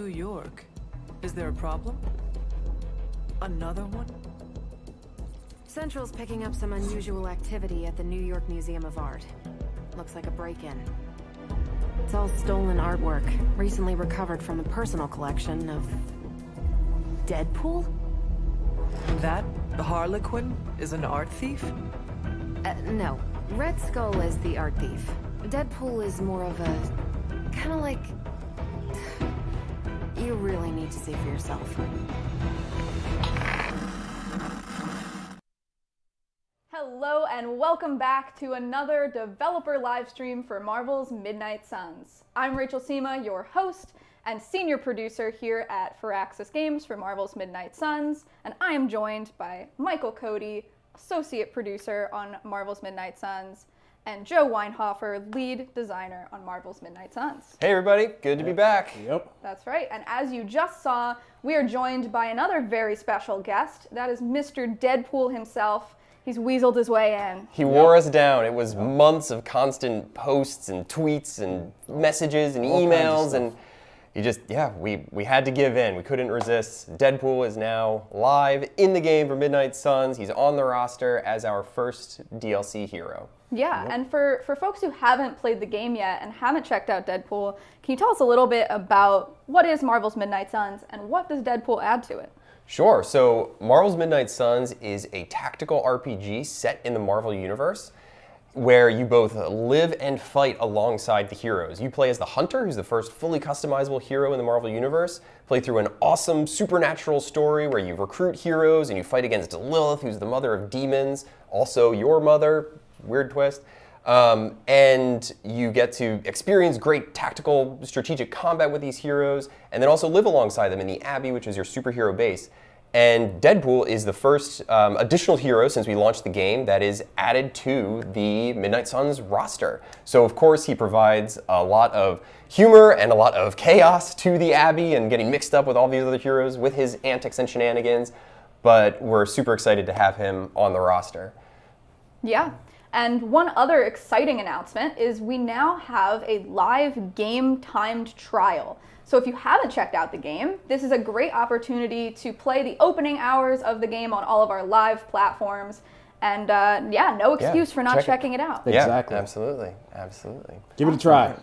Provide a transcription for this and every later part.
New York. Is there a problem? Another one? Central's picking up some unusual activity at the New York Museum of Art. Looks like a break-in. It's all stolen artwork, recently recovered from the personal collection of... Deadpool? That Harlequin is an art thief? No. Red Skull is the art thief. Deadpool is more of a... kinda like... You really need to see for yourself. Hello and welcome back to another developer live stream for Marvel's Midnight Suns. I'm Rachel Sema, your host and senior producer here at Firaxis Games for Marvel's Midnight Suns, and I am joined by Michael Cody, associate producer on Marvel's Midnight Suns, and Joe Weinhofer, lead designer on Marvel's Midnight Suns. Hey everybody, good to be back. Yep. That's right, and as you just saw, we are joined by another very special guest. That is Mr. Deadpool himself. He's weaseled his way in. He wore us down. It was months of constant posts and tweets and messages and emails, and he just, we had to give in. We couldn't resist. Deadpool is now live in the game for Midnight Suns. He's on the roster as our first DLC hero. Yeah, and for folks who haven't played the game yet and haven't checked out Deadpool, can you tell us a little bit about what is Marvel's Midnight Suns and what does Deadpool add to it? Sure. So Marvel's Midnight Suns is a tactical RPG set in the Marvel Universe where you both live and fight alongside the heroes. You play as the Hunter, who's the first fully customizable hero in the Marvel Universe, play through an awesome supernatural story where you recruit heroes and you fight against Lilith, who's the mother of demons, also your mother, weird twist. And you get to experience great tactical, strategic combat with these heroes, and then also live alongside them in the Abbey, which is your superhero base. And Deadpool is the first additional hero since we launched the game that is added to the Midnight Suns roster. So of course he provides a lot of humor and a lot of chaos to the Abbey and getting mixed up with all these other heroes with his antics and shenanigans, but we're super excited to have him on the roster. Yeah. And one other exciting announcement is we now have a live game-timed trial. So if you haven't checked out the game, this is a great opportunity to play the opening hours of the game on all of our live platforms. And no excuse for not checking it out. Exactly. Yeah, absolutely, absolutely. Give it a try.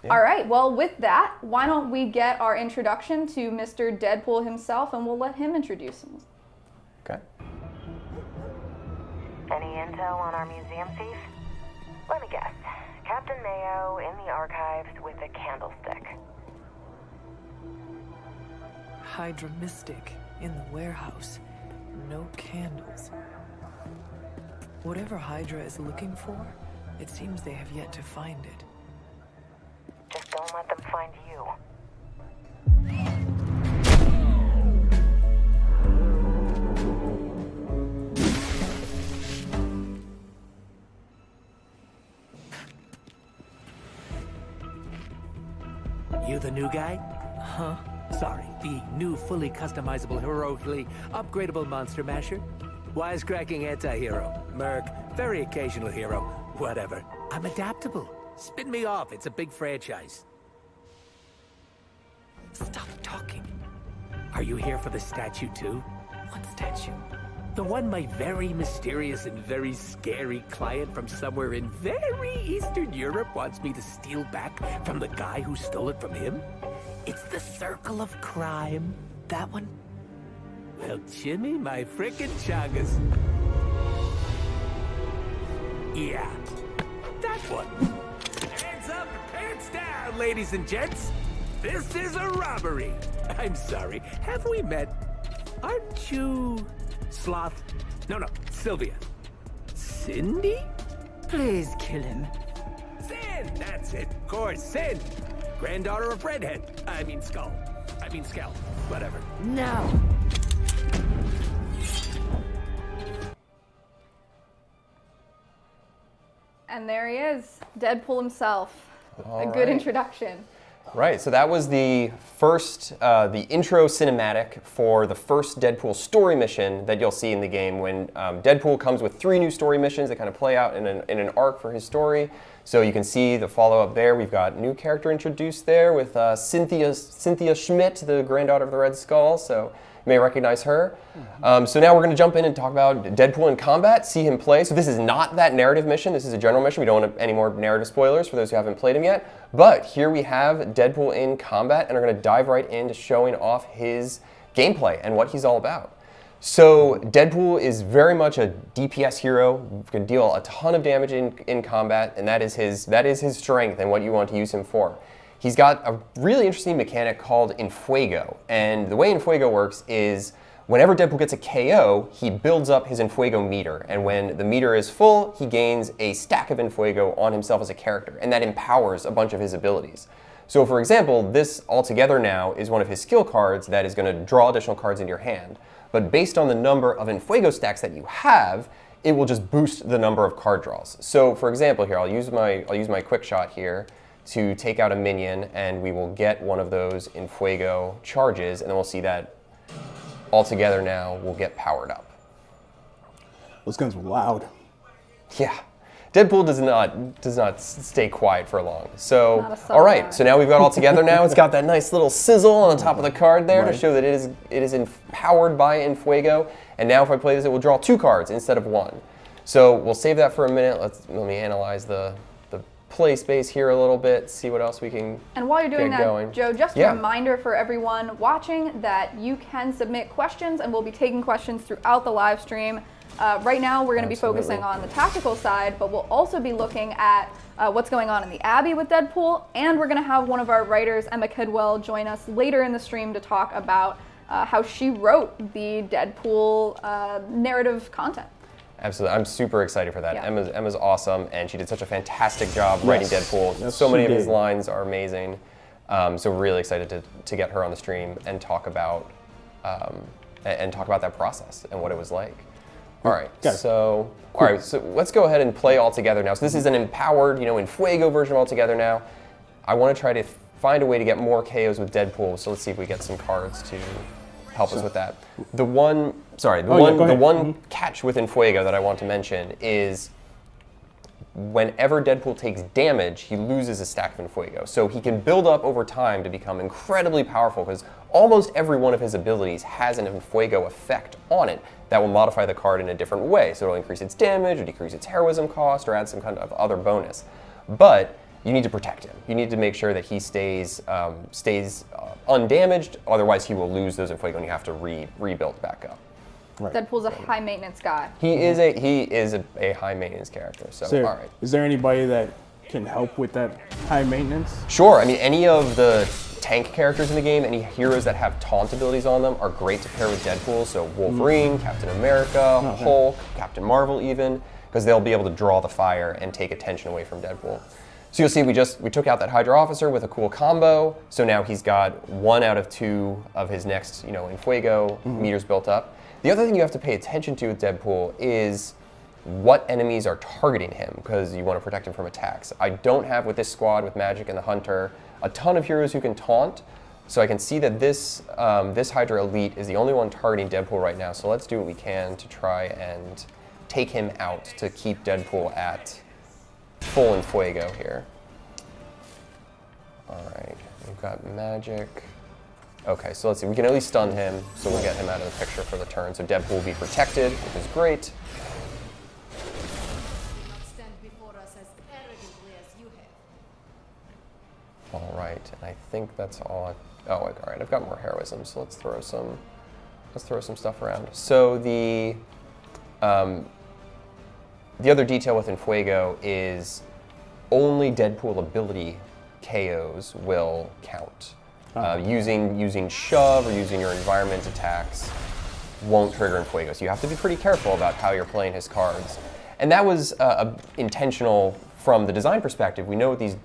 Yeah. All right, well, with that, why don't we get our introduction to Mr. Deadpool himself, and we'll let him introduce him. Okay. Any intel on our museum thief? Let me guess. Captain Mayo in the archives with a candlestick. Hydra Mystic in the warehouse. No candles. Whatever Hydra is looking for, it seems they have yet to find it. Just don't let them find you. You the new guy? Huh? Sorry, the new fully customizable, heroically upgradable monster masher? Wisecracking anti-hero. Merc, very occasional hero. Whatever. I'm adaptable. Spin me off, it's a big franchise. Stop talking. Are you here for the statue too? What statue? The one my very mysterious and very scary client from somewhere in very Eastern Europe wants me to steal back from the guy who stole it from him? It's the Circle of Crime. That one? Well, Jimmy, my frickin' chungus. Yeah, that one. Hands up, pants down, ladies and gents. This is a robbery. I'm sorry, have we met? Aren't you... Sloth? No, Sylvia. Cindy? Please kill him. Sin, that's it. Of course, Sin. Granddaughter of Redhead. I mean Skull. Whatever. No. And there he is, Deadpool himself. All a good right. introduction. Right, so that was the first, the intro cinematic for the first Deadpool story mission that you'll see in the game when Deadpool comes with 3 new story missions that kind of play out in an arc for his story. So you can see the follow-up there. We've got new character introduced there with Cynthia Schmidt, the granddaughter of the Red Skull. So you may recognize her. So now we're going to jump in and talk about Deadpool in combat, see him play. So this is not that narrative mission. This is a general mission. We don't want any more narrative spoilers for those who haven't played him yet. But here we have Deadpool in combat, and we're going to dive right into showing off his gameplay and what he's all about. So Deadpool is very much a DPS hero, can deal a ton of damage in combat, and that is his strength and what you want to use him for. He's got a really interesting mechanic called En Fuego, and the way En Fuego works is whenever Deadpool gets a KO, he builds up his En Fuego meter, and when the meter is full, he gains a stack of En Fuego on himself as a character, and that empowers a bunch of his abilities. So for example, this altogether now is one of his skill cards that is going to draw additional cards into your hand. But based on the number of En Fuego stacks that you have, it will just boost the number of card draws. So for example here, I'll use my quick shot here to take out a minion, and we will get one of those En Fuego charges, and then we'll see that altogether now will get powered up. Those guns were loud. Yeah. Deadpool does not stay quiet for long. So, all guy. right, so now we've got all together now. It's got that nice little sizzle on the top of the card there to show that it is powered by En Fuego. And now if I play this, it will draw 2 cards instead of 1. So we'll save that for a minute. Let me analyze the play space here a little bit, see what else we can And while you're doing that, going. Joe, just a reminder for everyone watching that you can submit questions, and we'll be taking questions throughout the live stream. Right now, we're going to be focusing on the tactical side, but we'll also be looking at what's going on in the Abbey with Deadpool, and we're going to have one of our writers, Emma Kidwell, join us later in the stream to talk about how she wrote the Deadpool narrative content. Absolutely, I'm super excited for that. Yeah. Emma's awesome, and she did such a fantastic job writing Deadpool. Yes, so many she of his did. lines are amazing. So really excited to get her on the stream and talk about that process and what it was like. All right, so let's go ahead and play all together now. So this is an empowered, En Fuego version of all together now. I want to try to find a way to get more KOs with Deadpool. So let's see if we get some cards to help us with that. The one catch with En Fuego that I want to mention is whenever Deadpool takes damage, he loses a stack of En Fuego. So he can build up over time to become incredibly powerful because almost every one of his abilities has an En Fuego effect on it that will modify the card in a different way. So it'll increase its damage or decrease its heroism cost or add some kind of other bonus. But you need to protect him. You need to make sure that he stays undamaged, otherwise he will lose those En Fuego and you have to rebuild back up. Right. Deadpool's a high maintenance guy. He is a high maintenance character. So all right. Is there anybody that can help with that high maintenance? Sure. I mean, any of the tank characters in the game, any heroes that have taunt abilities on them are great to pair with Deadpool. So Wolverine, Captain America, Hulk, Captain Marvel even, because they'll be able to draw the fire and take attention away from Deadpool. So you'll see we took out that Hydra officer with a cool combo. So now he's got 1 out of 2 of his next, En Fuego meters built up. The other thing you have to pay attention to with Deadpool is what enemies are targeting him, because you want to protect him from attacks. I don't have with this squad, with Magic and the Hunter, a ton of heroes who can taunt. So I can see that this Hydra Elite is the only one targeting Deadpool right now. So let's do what we can to try and take him out to keep Deadpool at full En Fuego here. All right, we've got Magic. Okay, so let's see, we can at least stun him, so we'll get him out of the picture for the turn. So Deadpool will be protected, which is great. All right, and I think that's all. All right, I've got more heroism, so let's throw some stuff around. So the other detail with En Fuego is only Deadpool ability KOs will count. Using shove or using your environment attacks won't trigger En Fuego. So you have to be pretty careful about how you're playing his cards. And that was intentional from the design perspective. We know with these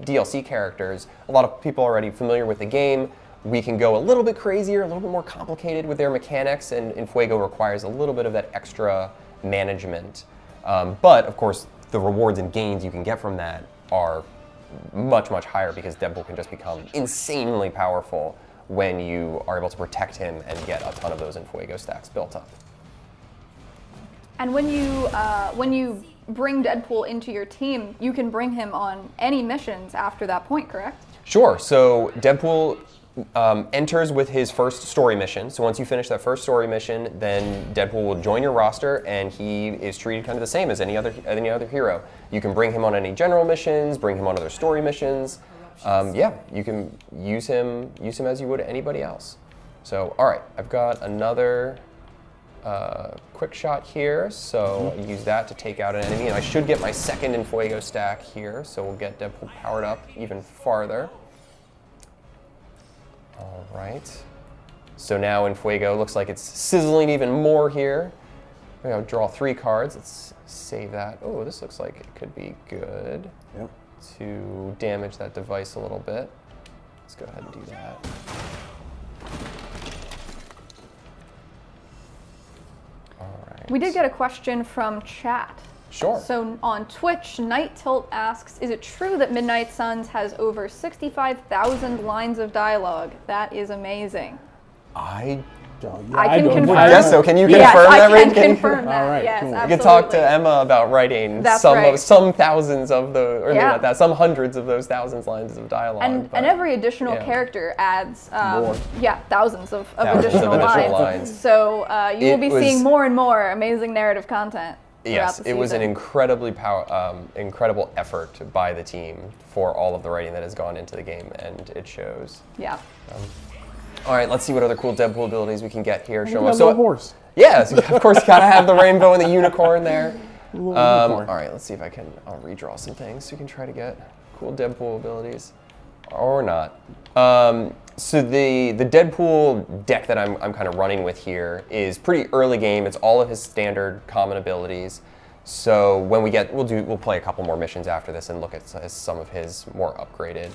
DLC characters, a lot of people are already familiar with the game. We can go a little bit crazier, a little bit more complicated with their mechanics, and En Fuego requires a little bit of that extra management. But of course, the rewards and gains you can get from that are much, much higher because Deadpool can just become insanely powerful when you are able to protect him and get a ton of those En Fuego stacks built up. And when you bring Deadpool into your team, you can bring him on any missions after that point, correct? Sure. So Deadpool enters with his first story mission. So once you finish that first story mission, then Deadpool will join your roster, and he is treated kind of the same as any other hero. You can bring him on any general missions, bring him on other story missions. Yeah, you can use him as you would anybody else. So all right, I've got another quick shot here. So I'll use that to take out an enemy, and I should get my second En Fuego stack here. So we'll get Deadpool powered up even farther. All right. So now En Fuego looks like it's sizzling even more here. We're gonna draw 3 cards. Let's save that. Oh, this looks like it could be good. Yep. To damage that device a little bit. Let's go ahead and do that. All right. We did get a question from chat. Sure. So on Twitch, Night Tilt asks, is it true that Midnight Suns has over 65,000 lines of dialogue? That is amazing. I I can confirm. I guess so. Can you confirm yes, that, I Ray? can confirm that. All right, yes, cool. You absolutely. You can talk to Emma about writing some thousands of the, or maybe Yeah. not that, some hundreds of those thousands lines of dialogue. And but- every additional yeah. character adds, More. thousands of Thousands of additional additional lines. lines. So you will It be was- seeing more and more amazing narrative content. Yes, throughout the it was an season. incredible effort by the team for all of the writing that has gone into the game, and it shows. Yeah. All right, let's see what other cool Deadpool abilities we can get here. Look Show at us. that little horse. Yes, of course, gotta have the rainbow and the unicorn there. Little All unicorn. right, let's see if I'll redraw some things so we can try to get cool Deadpool abilities. Or not. So the Deadpool deck that I'm kind of running with here is pretty early game. It's all of his standard common abilities. So when we'll play a couple more missions after this and look at some of his more upgraded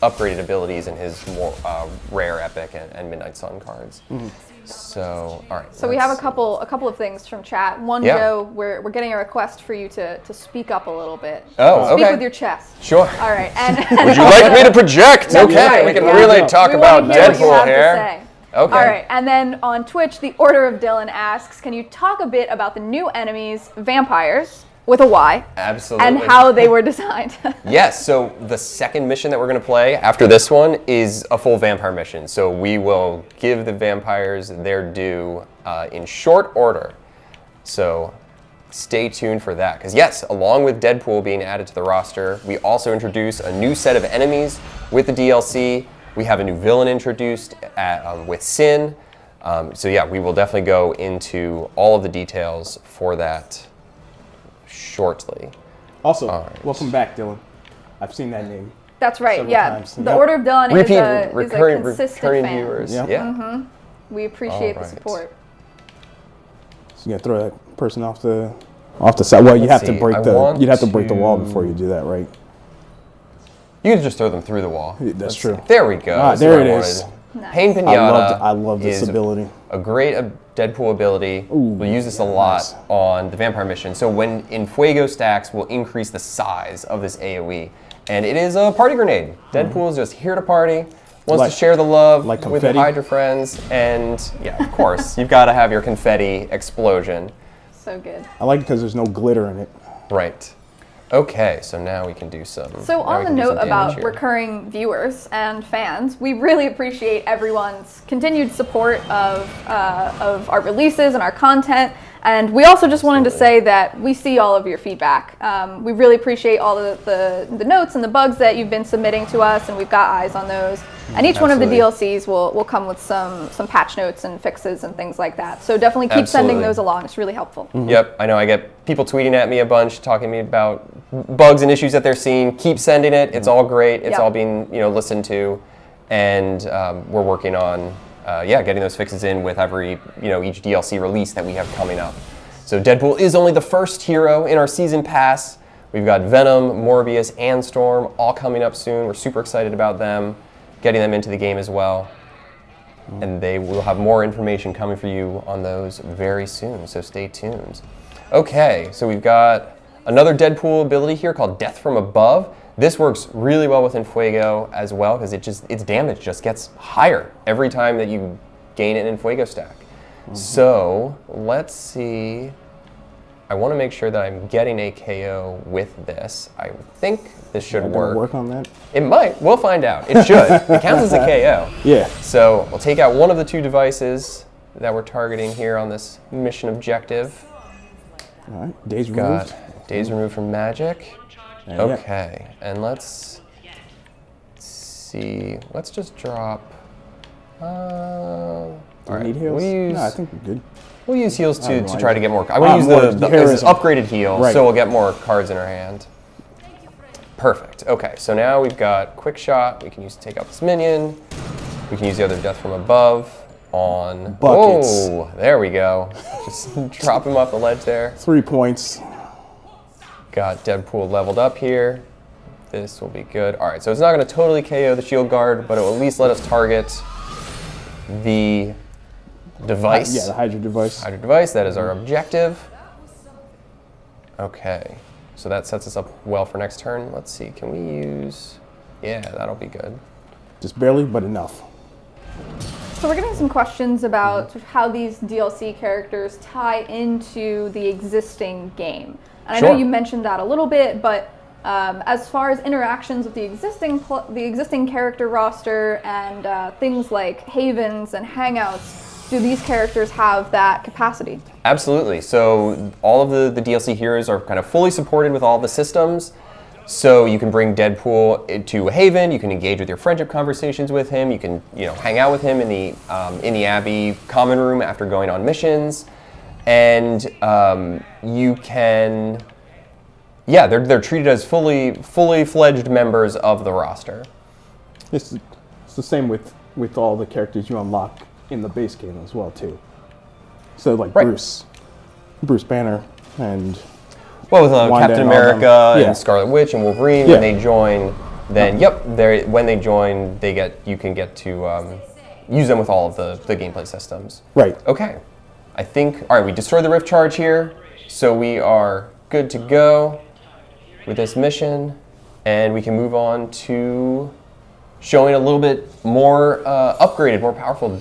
abilities and his more rare epic and Midnight Sun cards. So all right. So we have a let's- couple of things from chat. One, Yeah. Joe, we're getting a request for you to speak up a little bit. Oh, Speak okay. with your chest. Sure. All right. And Would you like me to project? That's Okay, right, we can yeah. really talk we about want to hear what you Deadpool have here. To say. Okay. All right. And then on Twitch, the Order of Dylan asks, can you talk a bit about the new enemies, vampires, with a Y, Absolutely. and how they were designed? Yes, so the second mission that we're going to play after this one is a full vampire mission. So we will give the vampires their due in short order. So stay tuned for that. Because yes, along with Deadpool being added to the roster, we also introduce a new set of enemies with the DLC. We have a new villain introduced with Sin. So yeah, we will definitely go into all of the details for that shortly. Also, right. welcome back, Dylan. I've seen that name. That's right. Several Yeah. times. The Yep. Order of Dylan is a consistent recurring fan. viewers. Yeah. Yeah. We appreciate the All right. support. So you gotta throw that person off the side. Well, you Let's have to see, break I you'd have to break the wall want before you do that, right? You can just throw them through the wall. Yeah, that's Let's true. see. There we go. Ah, That's there what it I is. wanted. Nice. Pain Pinata I love this is ability. a great Deadpool ability. We'll use this a lot nice. on the vampire mission. So when En Fuego stacks, we'll increase the size of this AoE. And it is a party grenade. Deadpool is just here to party, wants Like- to share the love like with confetti? the Hydra friends. And yeah, of course, you've got to have your confetti explosion. So good. I like it because there's no glitter in it. Right. Okay, so now we can do some. So now we on the can do some note damage about here. recurring viewers and fans, we really appreciate everyone's continued support of our releases and our content. And we also just wanted to say that we see all of your feedback. We really appreciate all the notes and the bugs that you've been submitting to us, and we've got eyes on those. And each one of the Absolutely. DLCs will come with some patch notes and fixes and things like that. So definitely keep sending Absolutely. those along. It's really helpful. Yep, I know I get people tweeting at me a bunch, talking to me about bugs and issues that they're seeing. Keep sending it. It's all great. It's Yep. all being listened to, and we're working on getting those fixes in with every each DLC release that we have coming up. So Deadpool is only the first hero in our season pass. We've got Venom, Morbius, and Storm all coming up soon. We're super excited about them, getting them into the game as well. And they will have more information coming for you on those very soon, so stay tuned. Okay, so we've got another Deadpool ability here called Death from Above. This works really well with En Fuego as well because its damage just gets higher every time that you gain an En Fuego stack. So let's see I want to make sure that I'm getting a KO with this. I think this should Gonna work. work on that? It might. We'll find out. It should. It counts as a KO. Yeah. So we'll take out one of the 2 devices that we're targeting here on this mission objective. All right. Days Got removed. days removed from magic. Yeah. Okay. And let's see. Let's just drop. All right. Need heals? We'll use, No, I think we're good. we'll use heals to no try to idea. get more. I want to use more the heroism. upgraded heal, Right. so we'll get more cards in our hand. Perfect. Okay, so now we've got quick shot. We can use to take out this minion. We can use the other death from above on Buckets. Oh, there we go. Just drop him off the ledge there. 3 points. Got Deadpool leveled up here. This will be good. All right, so it's not going to totally KO the shield guard, but it will at least let us target the device. Yeah, the Hydra device. Hydra device, that is our objective. Okay, so that sets us up well for next turn. Let's see, can we use... Yeah, that'll be good. Just barely, but enough. So we're getting some questions about sort of how these DLC characters tie into the existing game. And I know Sure. you mentioned that a little bit, but as far as interactions with the existing character roster and things like havens and hangouts, do these characters have that capacity? Absolutely. So all of the DLC heroes are kind of fully supported with all the systems. So you can bring Deadpool to Haven. You can engage with your friendship conversations with him. You can, hang out with him in the Abbey common room after going on missions, and you can. Yeah, they're treated as fully fledged members of the roster. It's the same with all the characters you unlock in the base game as well too. So like Right. Bruce Banner, and Well, with Wanda Captain and all them. America Yeah. and Scarlet Witch and Wolverine, Yeah. when they join, then when they join, you can get to use them with all of the gameplay systems. right. Okay, I think, all right, we destroyed the Rift Charge here, so we are good to go with this mission, and we can move on to showing a little bit more upgraded, more powerful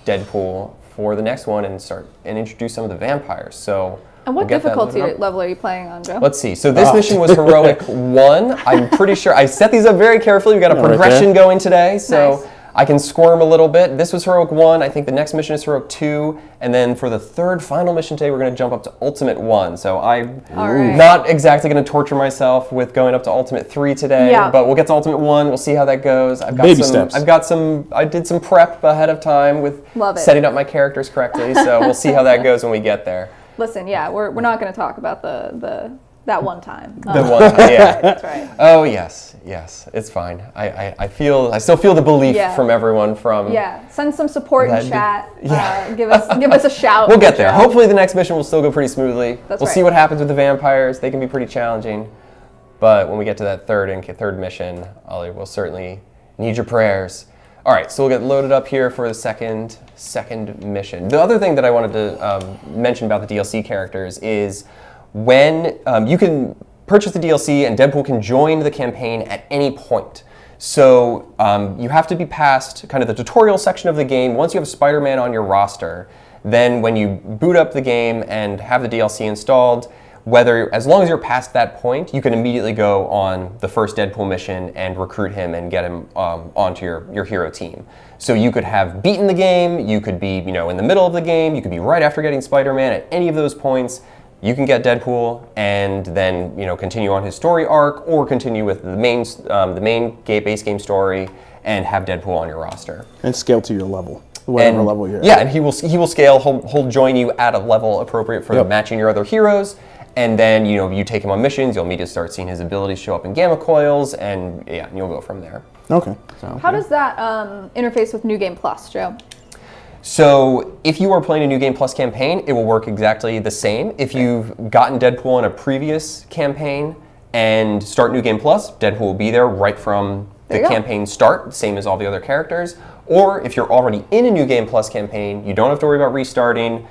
Deadpool for the next one and introduce some of the vampires. So. And what we'll get that difficulty loaded up. level are you playing on, Joe? Let's see. So this mission was Heroic 1. I'm pretty sure I set these up very carefully. We've got a Yeah, right progression there. going today, so Nice. I can squirm a little bit. This was Heroic 1. I think the next mission is Heroic 2. And then for the third final mission today, we're going to jump up to Ultimate 1. So I'm All right. not exactly going to torture myself with going up to Ultimate 3 today. Yeah. But we'll get to Ultimate 1. We'll see how that goes. I've got Baby some, steps. I did some prep ahead of time with Love it. setting up my characters correctly. So we'll see how that goes when we get there. Listen, yeah, we're not going to talk about that one time. The one time, yeah. That's right. Oh yes, it's fine. I still feel the belief Yeah. from everyone from. Yeah, send some support in That'd be- chat. yeah. Give us a shout. We'll in get the there. chat. Hopefully the next mission will still go pretty smoothly. That's we'll see right. what happens with the vampires. They can be pretty challenging, but when we get to that third mission, Ollie will certainly need your prayers. All right, so we'll get loaded up here for the second mission. The other thing that I wanted to mention about the DLC characters is when you can purchase the DLC and Deadpool can join the campaign at any point. So you have to be past kind of the tutorial section of the game. Once you have Spider-Man on your roster, then when you boot up the game and have the DLC installed, as long as you're past that point, you can immediately go on the first Deadpool mission and recruit him and get him onto your hero team. So you could have beaten the game, you could be in the middle of the game, you could be right after getting Spider-Man. At any of those points, you can get Deadpool and then continue on his story arc, or continue with the main base game story and have Deadpool on your roster. And scale to your level, whatever And, level you're at. Yeah, and he will scale. He'll join you at a level appropriate for Yep. matching your other heroes. And then you take him on missions. You'll immediately start seeing his abilities show up in gamma coils, and you'll go from there. Okay. How does that interface with New Game Plus, Joe? So if you are playing a New Game Plus campaign, it will work exactly the same. If you've gotten Deadpool in a previous campaign and start New Game Plus, Deadpool will be there right from There the you go. campaign start, same as all the other characters. Or if you're already in a New Game Plus campaign, you don't have to worry about restarting.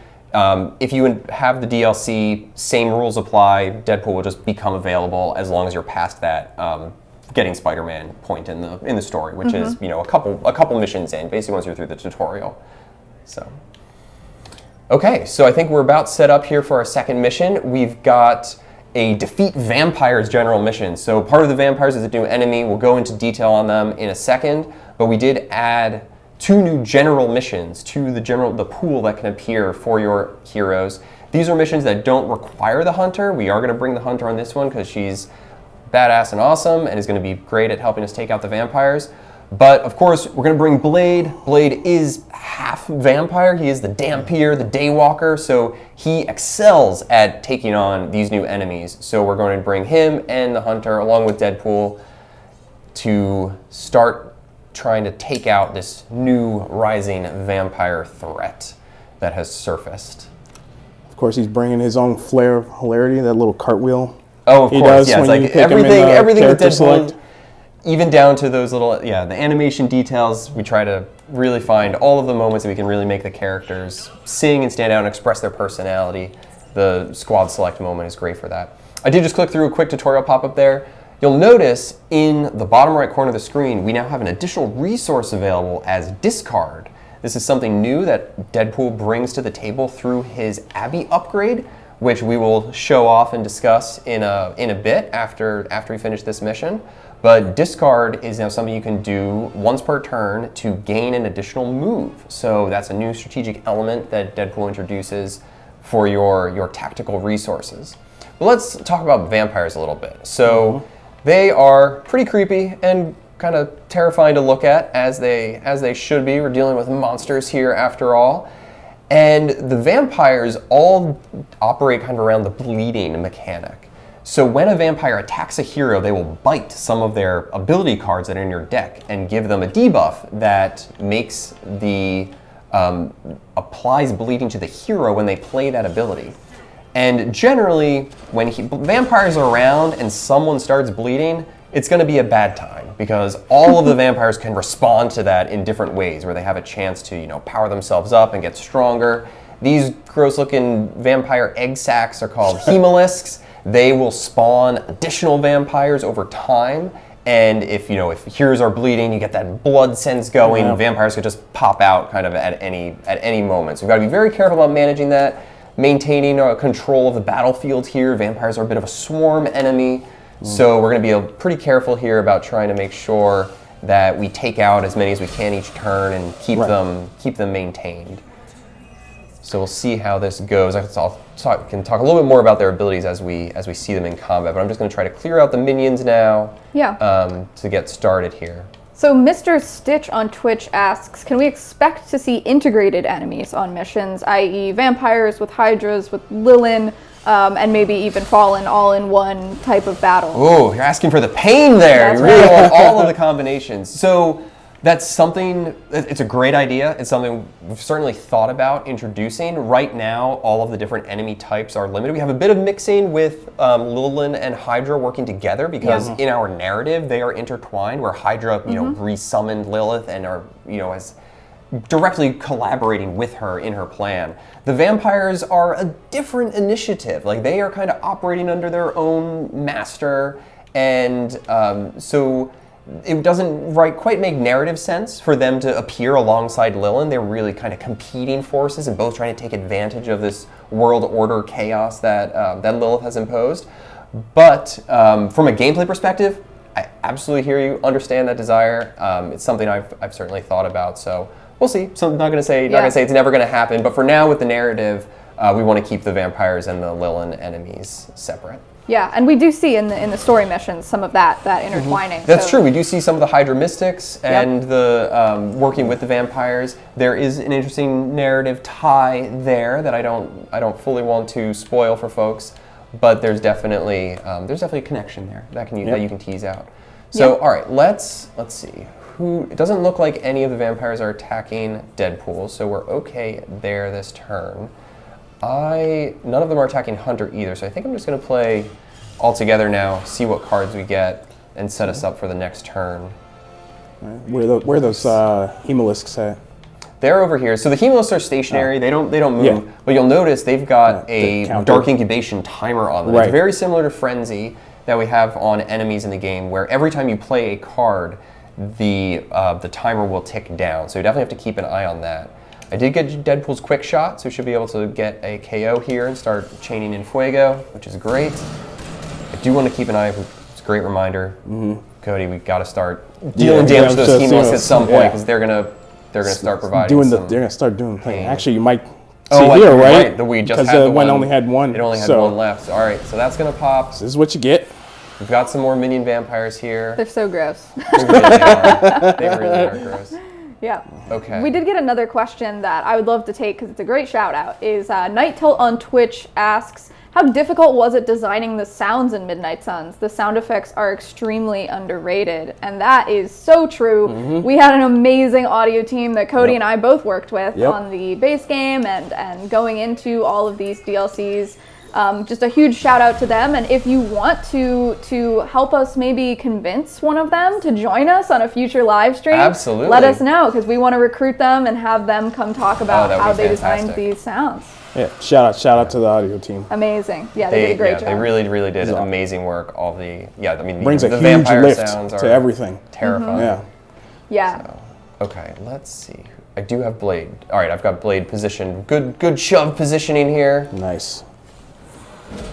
If you have the DLC, same rules apply. Deadpool will just become available as long as you're past that getting Spider-Man point in the story, which is a couple missions in, basically once you're through the tutorial. So Okay, so I think we're about set up here for our second mission. We've got a defeat vampires general mission. So part of the vampires is a new enemy. We'll go into detail on them in a second, but we did add 2 new general missions to the pool that can appear for your heroes. These are missions that don't require the hunter. We are going to bring the hunter on this one because she's badass and awesome and is going to be great at helping us take out the vampires. But of course, we're going to bring Blade. Blade is half vampire. He is the Dampier, the Daywalker, so he excels at taking on these new enemies. So we're going to bring him and the hunter along with Deadpool to start trying to take out this new rising vampire threat that has surfaced. Of course, he's bringing his own flair of hilarity, that little cartwheel. Oh, of course, yeah. It's like everything with Deadpool, select. Even down to those little, the animation details. We try to really find all of the moments that we can really make the characters sing and stand out and express their personality. The squad select moment is great for that. I did just click through a quick tutorial pop-up there. You'll notice in the bottom right corner of the screen, we now have an additional resource available as discard. This is something new that Deadpool brings to the table through his Abbey upgrade, which we will show off and discuss in a bit after we finish this mission. But discard is now something you can do once per turn to gain an additional move. So that's a new strategic element that Deadpool introduces for your tactical resources. But let's talk about vampires a little bit. So they are pretty creepy and kind of terrifying to look at, as they should be. We're dealing with monsters here after all. And the vampires all operate kind of around the bleeding mechanic. So when a vampire attacks a hero, they will bite some of their ability cards that are in your deck and give them a debuff that makes applies bleeding to the hero when they play that ability. And generally, when vampires are around and someone starts bleeding, it's going to be a bad time because all of the vampires can respond to that in different ways, where they have a chance to, power themselves up and get stronger. These gross-looking vampire egg sacs are called hemolisks. They will spawn additional vampires over time, and if heroes are bleeding, you get that blood sense going. Yeah. Vampires could just pop out kind of at any moment. So we've got to be very careful about managing that, maintaining control of the battlefield here. Vampires are a bit of a swarm enemy, so we're going to be pretty careful here about trying to make sure that we take out as many as we can each turn and keep them maintained. So we'll see how this goes. Can talk a little bit more about their abilities as we see them in combat, but I'm just going to try to clear out the minions now to get started here. So Mr. Stitch on Twitch asks, can we expect to see integrated enemies on missions, i.e. vampires with hydras, with Lilin, and maybe even Fallen all in one type of battle? Oh, you're asking for the pain there. That's you really want all of the combinations. So that's something, it's a great idea. It's something we've certainly thought about introducing. Right now, all of the different enemy types are limited. We have a bit of mixing with Lilin and Hydra working together because in our narrative, they are intertwined, where Hydra, resummoned Lilith and are, as directly collaborating with her in her plan. The vampires are a different initiative. Like, they are kind of operating under their own master, and so it doesn't quite make narrative sense for them to appear alongside Lilin. They're really kind of competing forces and both trying to take advantage of this world order chaos that Lilith has imposed. But from a gameplay perspective, I absolutely hear you, understand that desire. It's something I've certainly thought about. So we'll see. So I'm not going to say it's never going to happen. But for now, with the narrative, we want to keep the vampires and the Lilin enemies separate. Yeah, and we do see in the story missions some of that intertwining. That's true. We do see some of the Hydra mystics and the working with the vampires. There is an interesting narrative tie there that I don't fully want to spoil for folks, but there's definitely a connection there that you can tease out. So all right, let's see. It doesn't look like any of the vampires are attacking Deadpool, so we're okay there this turn. None of them are attacking Hunter either, so I think I'm just going to play all together now, see what cards we get, and set us up for the next turn. Where are those hemolisks at? They're over here. So the hemolisks are stationary. They don't move. But you'll notice they've got a dark incubation timer on them. It's very similar to Frenzy that we have on enemies in the game, where every time you play a card, the timer will tick down. So you definitely have to keep an eye on that. I did get Deadpool's quick shot, so we should be able to get a KO here and start chaining En Fuego, which is great. I do want to keep an eye. It's a great reminder, Cody. We got to start dealing damage to those Hemolisks at some point because they're gonna start providing. They're gonna start doing pain. Actually, you might. Here, right? We just had the one. Only had one. It only had one left. All right, so that's gonna pop. This is what you get. We've got some more minion vampires here. They're so gross. They really are. They really are gross. Yeah. Okay. We did get another question that I would love to take because it's a great shout out. Is Night Tilt on Twitch asks, how difficult was it designing the sounds in Midnight Suns? The sound effects are extremely underrated, and that is so true. We had an amazing audio team that Cody and I both worked with on the base game and going into all of these DLCs. Just a huge shout out to them, and if you want to help us maybe convince one of them to join us on a future live stream, absolutely, let us know because we want to recruit them and have them come talk about how they designed these sounds. Yeah, shout out to the audio team. Amazing. Yeah, they did a great job. They really did amazing work. All the brings the a huge vampire lift sounds to everything. Terrifying. Yeah. So, okay, let's see. I do have Blade. All right, I've got Blade positioned. Good shove positioning here. Nice.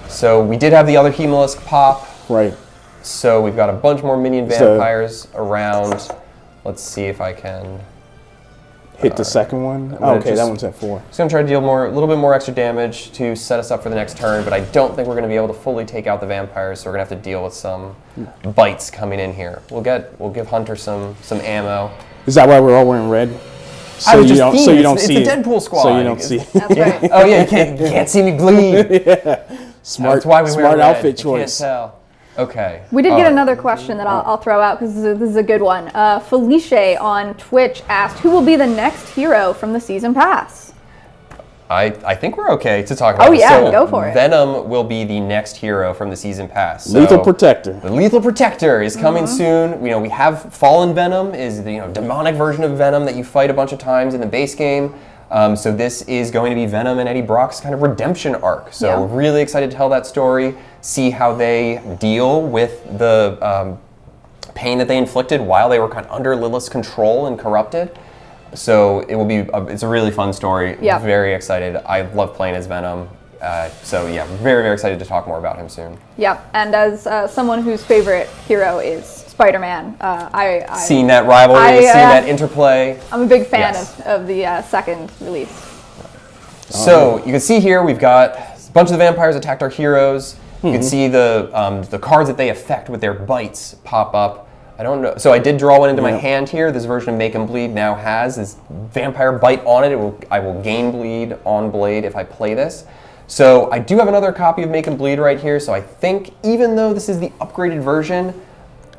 So we did have the other Hemolisk pop. Right. So we've got a bunch more minion vampires around. Let's see if I can hit the second one. Oh, okay, that one's at 4. Just gonna try to deal a little bit more extra damage to set us up for the next turn, but I don't think we're gonna be able to fully take out the vampires, so we're gonna have to deal with some bites coming in here. We'll give Hunter some ammo. Is that why we're all wearing red? So you don't see. It's the Deadpool squad. So you don't see. That's right. Oh yeah, you can't see me bleed. Smart. That's why we smart wear outfit red. choice. You can't tell. Okay. We did get another question that I'll throw out because this is a good one. Felice on Twitch asked, who will be the next hero from the season pass? I think we're okay to talk about Oh this. yeah, So go for it. Venom will be the next hero from the season pass. So Lethal Protector. The Lethal Protector is coming soon. We have Fallen Venom, is the demonic version of Venom that you fight a bunch of times in the base game. So this is going to be Venom and Eddie Brock's kind of redemption arc. So we're really excited to tell that story, see how they deal with the pain that they inflicted while they were kind of under Lilith's control and corrupted. So it will be, it's a really fun story. Yeah. Very excited. I love playing as Venom. So yeah, very, very excited to talk more about him soon. Yep, and as someone whose favorite hero is Spider-Man, seeing that rivalry, seeing that interplay. I'm a big fan of the second release. So you can see here we've got a bunch of the vampires attacked our heroes. You can see the cards that they affect with their bites pop up. I don't know. So I did draw one into my hand here. This version of Make 'em Bleed now has this vampire bite on it. I will gain bleed on Blade if I play this. So I do have another copy of Make 'em Bleed right here. So I think even though this is the upgraded version,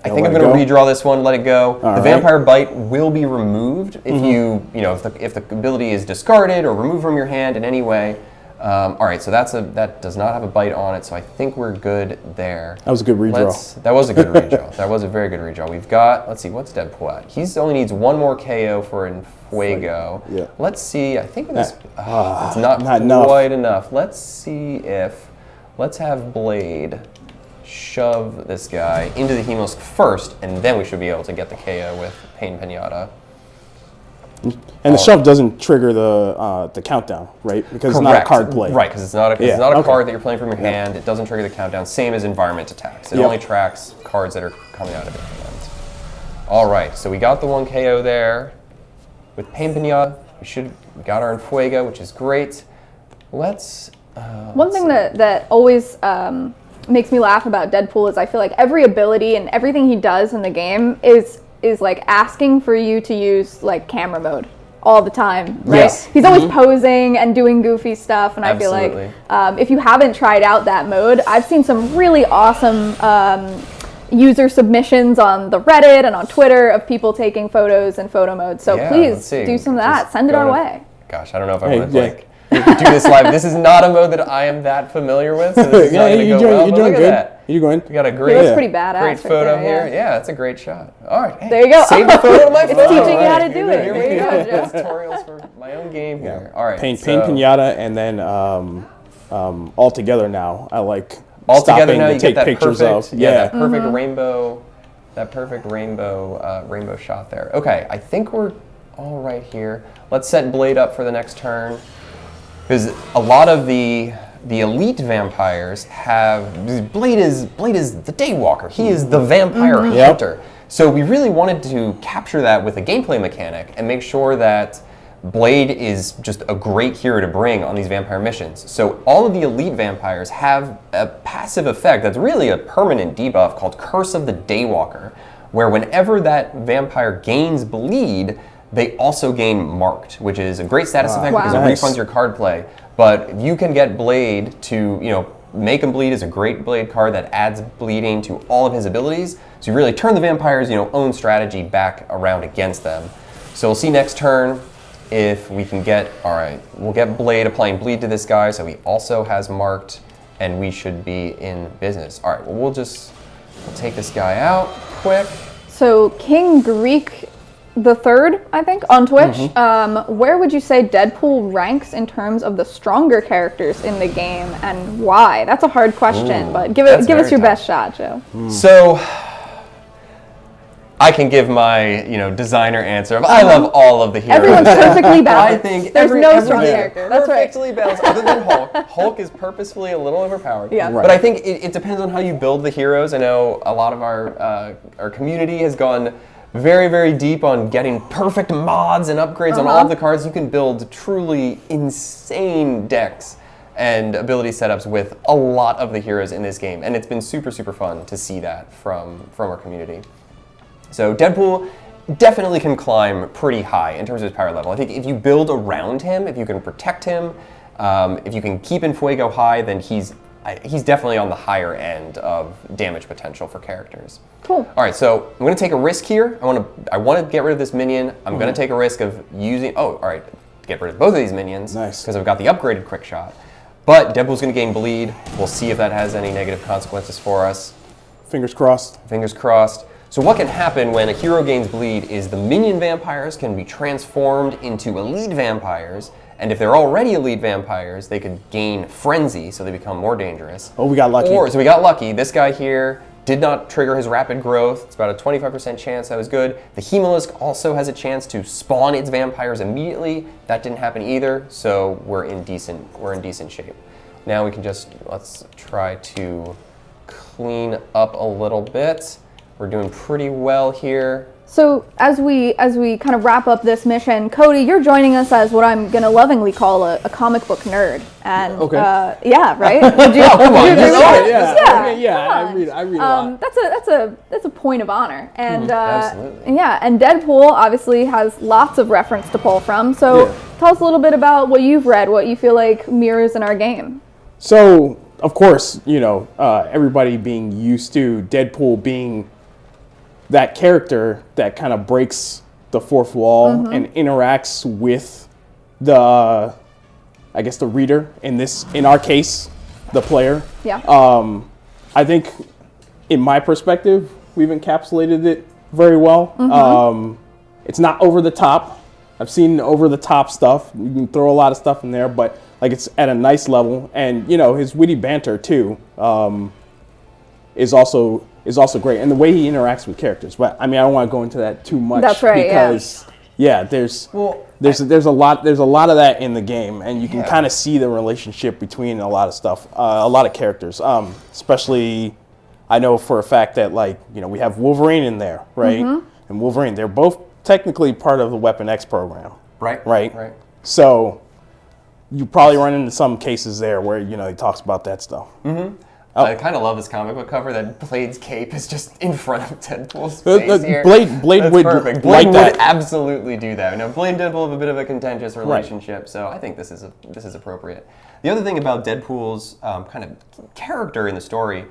I think I'm going to redraw this one, let it go. The vampire bite will be removed if if the ability is discarded or removed from your hand in any way. All right, so that does not have a bite on it, so I think we're good there. That was a good redraw. That was a good redraw. That was a very good redraw. We've got, let's see, what's Deadpool at? He only needs one more KO for En Fuego. Yeah. Let's see, I think it's not quite enough. Let's see if, let's have Blade shove this guy into the Hemolisk first, and then we should be able to get the KO with Pain Pinata. And the shove doesn't trigger the countdown, right? Because it's not a card play. Right, because it's not a card that you're playing from your hand. It doesn't trigger the countdown. Same as environment attacks. It only tracks cards that are coming out of your hand. All right, so we got the one KO there. With Pain Pinata, we got our En Fuego, which is great. Let's thing that always makes me laugh about Deadpool is I feel like every ability and everything he does in the game is like asking for you to use like camera mode all the time, right? Yes. He's always posing and doing goofy stuff, and I feel like if you haven't tried out that mode, I've seen some really awesome user submissions on the Reddit and on Twitter of people taking photos in photo mode. So please do some of that. Send it our way. Gosh, I don't know if I want to do this live. This is not a mode that I am that familiar with, so this is not going to go well. But look at that. You're going. We got a great, pretty badass great photo here. Yeah, that's a great shot. All right, hey, there you go. Save the photo of my phone. It's teaching you how to do it. Here There you go, Jeff. Tutorials for my own game here. All right. Pain Pinata, and then all together now. I like all stopping together now. to You take get that pictures perfect, of. that perfect rainbow. That perfect rainbow shot there. Okay, I think we're all right here. Let's set Blade up for the next turn. Because a lot of the elite vampires have... Blade is the Daywalker. He is the vampire hunter. So we really wanted to capture that with a gameplay mechanic and make sure that Blade is just a great hero to bring on these vampire missions. So all of the elite vampires have a passive effect that's really a permanent debuff called Curse of the Daywalker, where whenever that vampire gains bleed, they also gain marked, which is a great status effect because it refunds your card play. But if you can get Blade to, make him bleed is a great Blade card that adds bleeding to all of his abilities. So you really turn the vampire's, own strategy back around against them. So we'll see next turn if we can get, all right, we'll get Blade applying bleed to this guy, so he also has marked, and we should be in business. All right, well, we'll take this guy out quick. So King Greek the Third, I think, on Twitch. Where would you say Deadpool ranks in terms of the stronger characters in the game, and why? That's a hard question, but give us your best shot, Joe. So I can give my, designer answer of I love all of the heroes. Everyone's perfectly balanced. I think there's no strong character. That's right. Perfectly balanced, other than Hulk. Hulk is purposefully a little overpowered. Yeah. But I think it depends on how you build the heroes. I know a lot of our community has gone very, very deep on getting perfect mods and upgrades on all of the cards. You can build truly insane decks and ability setups with a lot of the heroes in this game. And it's been super, super fun to see that from our community. So Deadpool definitely can climb pretty high in terms of his power level. I think if you build around him, if you can protect him, if you can keep En Fuego high, then he's definitely on the higher end of damage potential for characters. Cool. All right, so I'm going to take a risk here. I want to get rid of this minion. I'm going to take a risk of using... Oh, all right. Get rid of both of these minions. Nice. Because I've got the upgraded quick shot. But Deadpool's going to gain bleed. We'll see if that has any negative consequences for us. Fingers crossed. Fingers crossed. So what can happen when a hero gains bleed is the minion vampires can be transformed into elite vampires. And if they're already elite vampires, they could gain frenzy, so they become more dangerous. Oh, we got lucky. So we got lucky. This guy here did not trigger his rapid growth. It's about a 25% chance. That was good. The Hemolisk also has a chance to spawn its vampires immediately. That didn't happen either, so we're in decent shape. Now we can let's try to clean up a little bit. We're doing pretty well here. So as we kind of wrap up this mission, Cody, you're joining us as what I'm gonna lovingly call a comic book nerd. And yeah, right? Would you, come on, would you agree with that? I read a lot. That's a point of honor. And absolutely. yeah, and Deadpool obviously has lots of reference to pull from. So tell us a little bit about what you've read, what you feel like mirrors in our game. So of course, everybody being used to Deadpool being that character that kind of breaks the fourth wall and interacts with the reader, in our case, the player. Yeah. I think in my perspective, we've encapsulated it very well. It's not over the top. I've seen over the top stuff. You can throw a lot of stuff in there, but it's at a nice level. And his witty banter too is also great, and the way he interacts with characters. But I don't want to go into that too much. That's right. Because there's a lot of that in the game, and you can kind of see the relationship between a lot of stuff, a lot of characters. Especially, I know for a fact that we have Wolverine in there, right? And Wolverine, they're both technically part of the Weapon X program, right. So you probably run into some cases there where he talks about that stuff. I kind of love this comic book cover that Blade's cape is just in front of Deadpool's face here. Blade would perfect. Blade would absolutely do that. Blade and Deadpool have a bit of a contentious relationship, so I think this is appropriate. The other thing about Deadpool's kind of character in the story,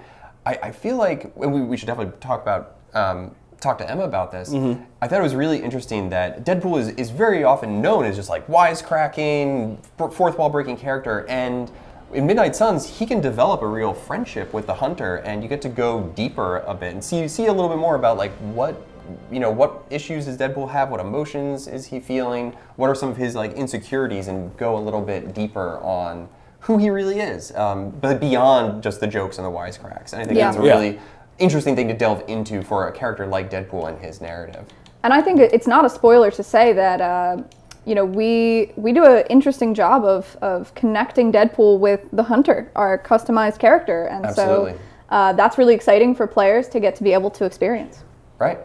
I feel like we should definitely talk to Emma about this. I thought it was really interesting that Deadpool is very often known as just wisecracking, fourth wall breaking character, and in Midnight Suns, he can develop a real friendship with the hunter, and you get to go deeper a bit and see a little bit more about what issues does Deadpool have, what emotions is he feeling, what are some of his insecurities, and go a little bit deeper on who he really is, but beyond just the jokes and the wisecracks. And I think that's a really interesting thing to delve into for a character like Deadpool and his narrative. And I think it's not a spoiler to say that, you know, we do an interesting job of connecting Deadpool with the Hunter, our customized character. And Absolutely. so that's really exciting for players to get to be able to experience. Right.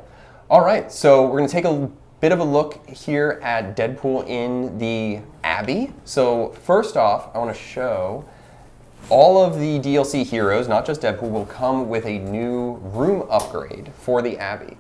All right, so we're going to take a bit of a look here at Deadpool in the Abbey. So first off, I want to show all of the DLC heroes, not just Deadpool, will come with a new room upgrade for the Abbey.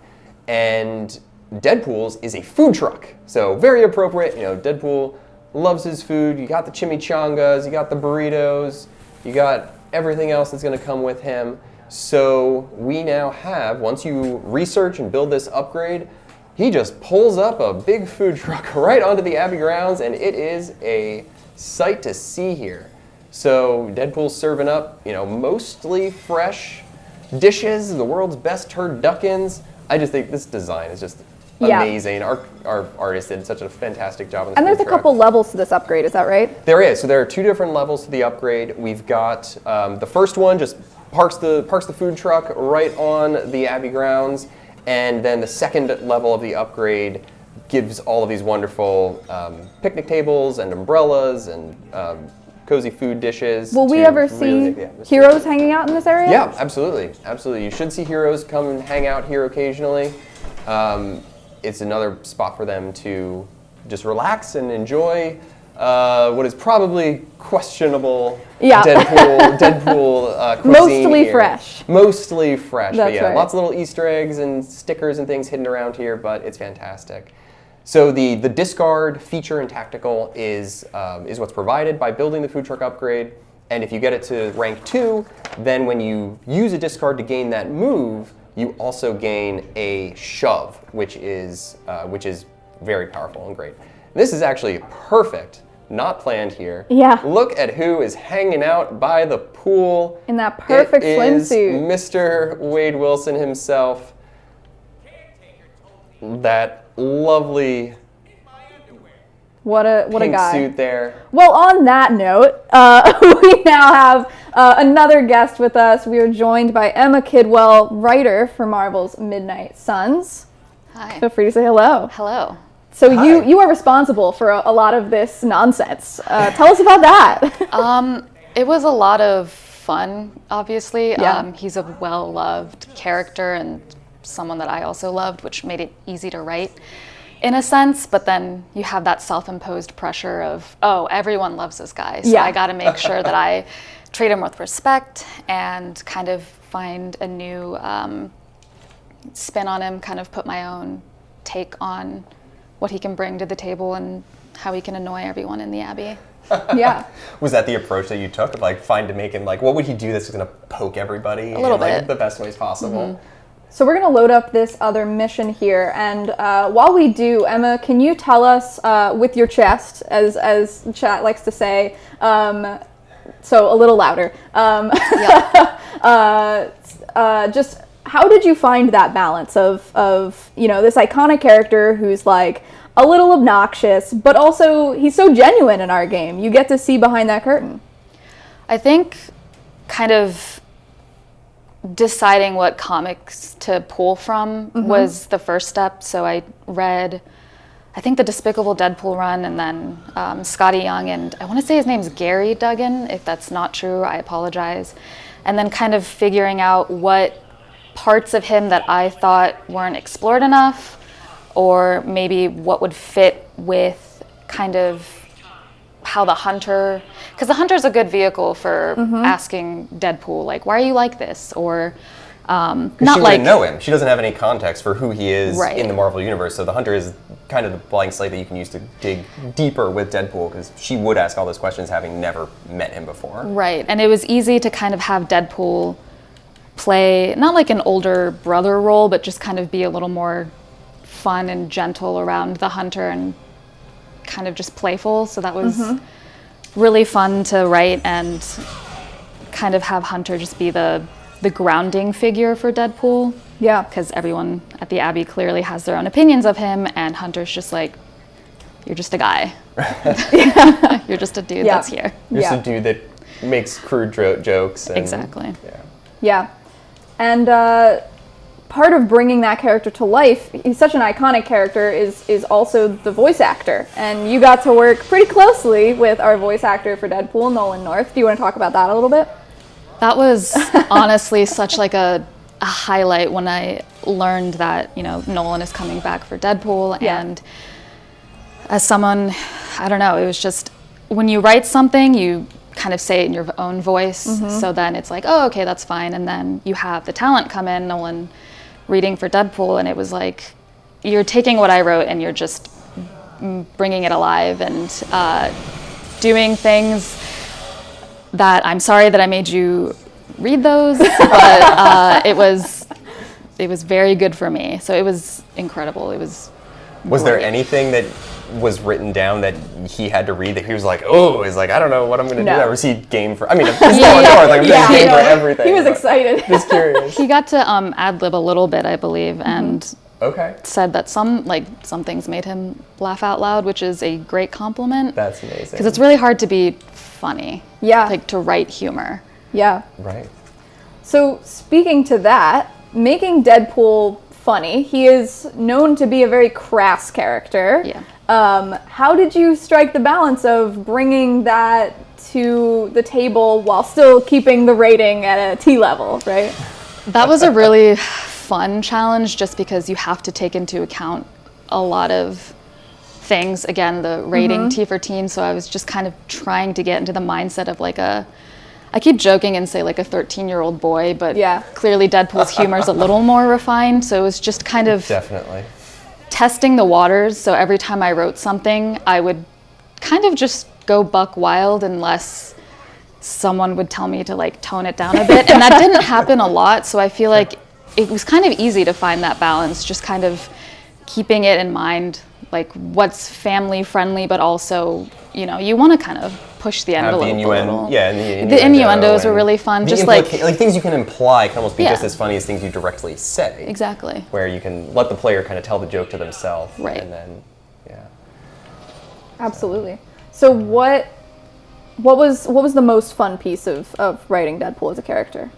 And Deadpool's is a food truck, so very appropriate. You know, Deadpool loves his food. You got the chimichangas, you got the burritos, you got everything else that's going to come with him. So we now have, once you research and build this upgrade, he just pulls up a big food truck right onto the Abbey grounds, and it is a sight to see here. So Deadpool's serving up, you know, mostly fresh dishes, the world's best turduckins. I just think this design is just amazing. Our artist did such a fantastic job on this. And there's a couple levels to this upgrade, is that right? There is. So there are 2 different levels to the upgrade. We've got the first one just parks the food truck right on the Abbey grounds, and then the second level of the upgrade gives all of these wonderful picnic tables and umbrellas and cozy food dishes. Will we ever see heroes hanging out in this area? Yeah, absolutely. Absolutely. You should see heroes come and hang out here occasionally. It's another spot for them to just relax and enjoy what is probably questionable Deadpool cuisine Mostly here. fresh. Mostly fresh. That's but yeah, right. lots of little Easter eggs and stickers and things hidden around here, but it's fantastic. So the discard feature in Tactical is what's provided by building the food truck upgrade. And if you get it to rank 2, then when you use a discard to gain that move, you also gain a shove, which is very powerful and great. This is actually perfect, not planned here. Yeah. Look at who is hanging out by the pool. In that perfect swimsuit. Mr. Wade Wilson himself. That lovely What a pink guy. suit there. Well, on that note, we now have another guest with us. We are joined by Emma Kidwell, writer for Marvel's Midnight Suns. Hi. Feel free to say hello. Hello. So you are responsible for a lot of this nonsense. Tell us about that. It was a lot of fun, obviously. Yeah. He's a well-loved character and someone that I also loved, which made it easy to write in a sense, but then you have that self-imposed pressure of, oh, everyone loves this guy, so I got to make sure that I treat him with respect and kind of find a new spin on him, kind of put my own take on what he can bring to the table and how he can annoy everyone in the Abbey. Yeah. Was that the approach that you took of like to make him like, what would he do that's going to poke everybody A little in like bit. the best ways possible? Mm-hmm. So we're going to load up this other mission here, and while we do, Emma, can you tell us with your chest, as chat likes to say, so a little louder, just how did you find that balance of you know, this iconic character who's like a little obnoxious, but also he's so genuine in our game. You get to see behind that curtain. I think kind of deciding what comics to pull from was the first step. So I read, I think, the Despicable Deadpool run, and then Scotty Young, and I want to say his name's Gary Duggan. If that's not true, I apologize. And then kind of figuring out what parts of him that I thought weren't explored enough, or maybe what would fit with kind of how the Hunter, because the Hunter's a good vehicle for asking Deadpool, like, why are you like this? Or not she like, wouldn't know him. She doesn't have any context for who he is Right. in the Marvel Universe. So the Hunter is kind of the blank slate that you can use to dig deeper with Deadpool, because she would ask all those questions having never met him before. right. And it was easy to kind of have Deadpool play, not like an older brother role, but just kind of be a little more fun and gentle around the Hunter and kind of just playful. So that was really fun to write, and kind of have Hunter just be the grounding figure for Deadpool. Yeah. Because everyone at the Abbey clearly has their own opinions of him, and Hunter's just like, you're just a guy. You're just a dude that's here. Just a dude that makes crude jokes. And, Exactly. Yeah. And part of bringing that character to life, he's such an iconic character, is also the voice actor. And you got to work pretty closely with our voice actor for Deadpool, Nolan North. Do you want to talk about that a little bit? That was honestly such like a highlight when I learned that, you know, Nolan is coming back for Deadpool. Yeah. And as someone, I don't know, it was just, when you write something, you kind of say it in your own voice. So then it's like, oh, okay, that's fine. And then you have the talent come in, Nolan reading for Deadpool, and it was like, you're taking what I wrote and you're just bringing it alive and doing things that, I'm sorry that I made you read those, but it was very good for me. So it was incredible. It was there anything that was written down that he had to read that he was like, oh, he's like, I don't know what I'm going to do. Or was he game for, I mean, he's Nolan North, like, he's game for everything. He was excited. Just curious. He got to ad-lib a little bit, I believe, and said that some things made him laugh out loud, which is a great compliment. That's amazing. Because it's really hard to be funny. Yeah. Like, to write humor. Yeah. Right. So speaking to that, making Deadpool funny, he is known to be a very crass character. Yeah. How did you strike the balance of bringing that to the table while still keeping the rating at a T level, right? That was a really fun challenge, just because you have to take into account a lot of things. Again, the rating T for teen, so I was just kind of trying to get into the mindset of like I keep joking and say like a 13-year-old boy, but clearly Deadpool's humor is a little more refined, so it was just kind of definitely testing the waters. So every time I wrote something, I would kind of just go buck wild unless someone would tell me to like tone it down a bit, and that didn't happen a lot, so I feel like it was kind of easy to find that balance, just kind of keeping it in mind, like what's family friendly, but also, you know, you want to kind of push the envelope a little. Yeah, and the innuendos were really fun. Just like things you can imply can almost be just as funny as things you directly say. Exactly. Where you can let the player kind of tell the joke to themselves. Right. And then, Absolutely. So what was the most fun piece of writing Deadpool as a character?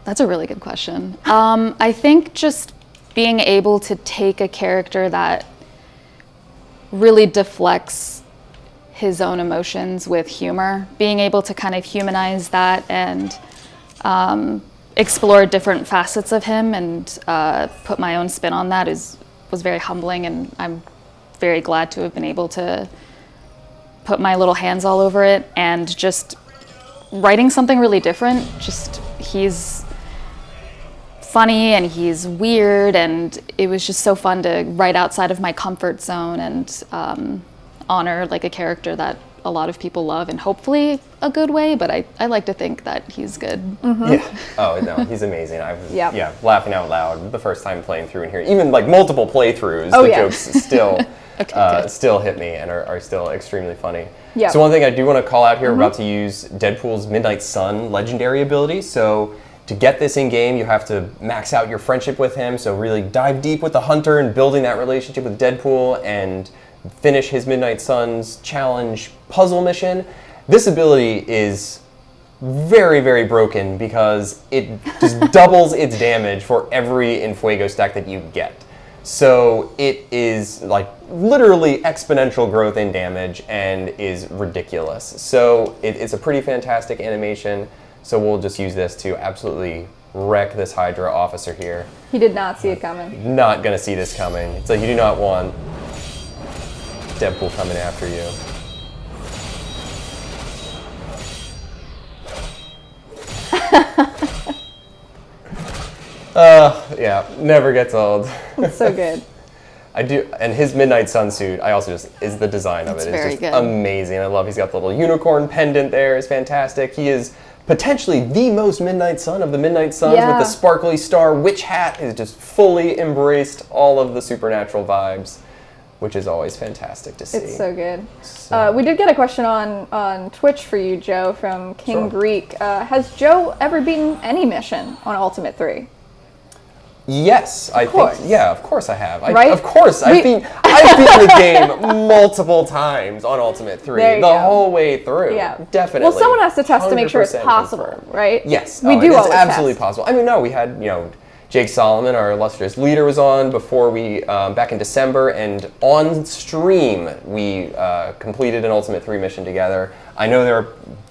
That's a really good question. I think just being able to take a character that really deflects his own emotions with humor, being able to kind of humanize that and explore different facets of him and put my own spin on that was very humbling, and I'm very glad to have been able to put my little hands all over it and just writing something really different. Just, he's funny and he's weird, and it was just so fun to write outside of my comfort zone and honor like a character that a lot of people love, and hopefully a good way, but I like to think that he's good. Yeah. Oh no, he's amazing. I was laughing out loud the first time playing through in here. Even like multiple playthroughs, jokes still still hit me and are still extremely funny. Yeah. So one thing I do want to call out here, we're about to use Deadpool's Midnight Sun legendary ability. So to get this in game, you have to max out your friendship with him. So really dive deep with the Hunter and building that relationship with Deadpool and finish his Midnight Suns challenge puzzle mission. This ability is very, very broken because it just doubles its damage for every En Fuego stack that you get. So it is like literally exponential growth in damage and is ridiculous. So it's a pretty fantastic animation. So we'll just use this to absolutely wreck this Hydra officer here. He did not see it coming. Not gonna see this coming. It's like you do not want Deadpool coming after you. Yeah, never gets old. It's so good. I do, and his Midnight Sun suit, I also is the design of It's it very is just good. amazing. I love, he's got the little unicorn pendant there, it's fantastic. He is potentially the most Midnight Sun of the Midnight Suns with the sparkly star witch hat. He's just fully embraced all of the supernatural vibes, which is always fantastic to see. It's so good. We did get a question on Twitch for you, Joe, from King Greek. Has Joe ever beaten any mission on Ultimate 3? Yes, I think. Yeah, of course I have. Right? Of course, I've beaten the game multiple times on Ultimate 3, the whole way through. Yeah, definitely. Well, someone has to test to make sure it's 100% possible, confirmed. right? Yes, we do it's always absolutely test. possible. I mean, no, we had Jake Solomon, our illustrious leader, was on before we, back in December, and on stream, we completed an Ultimate 3 mission together. I know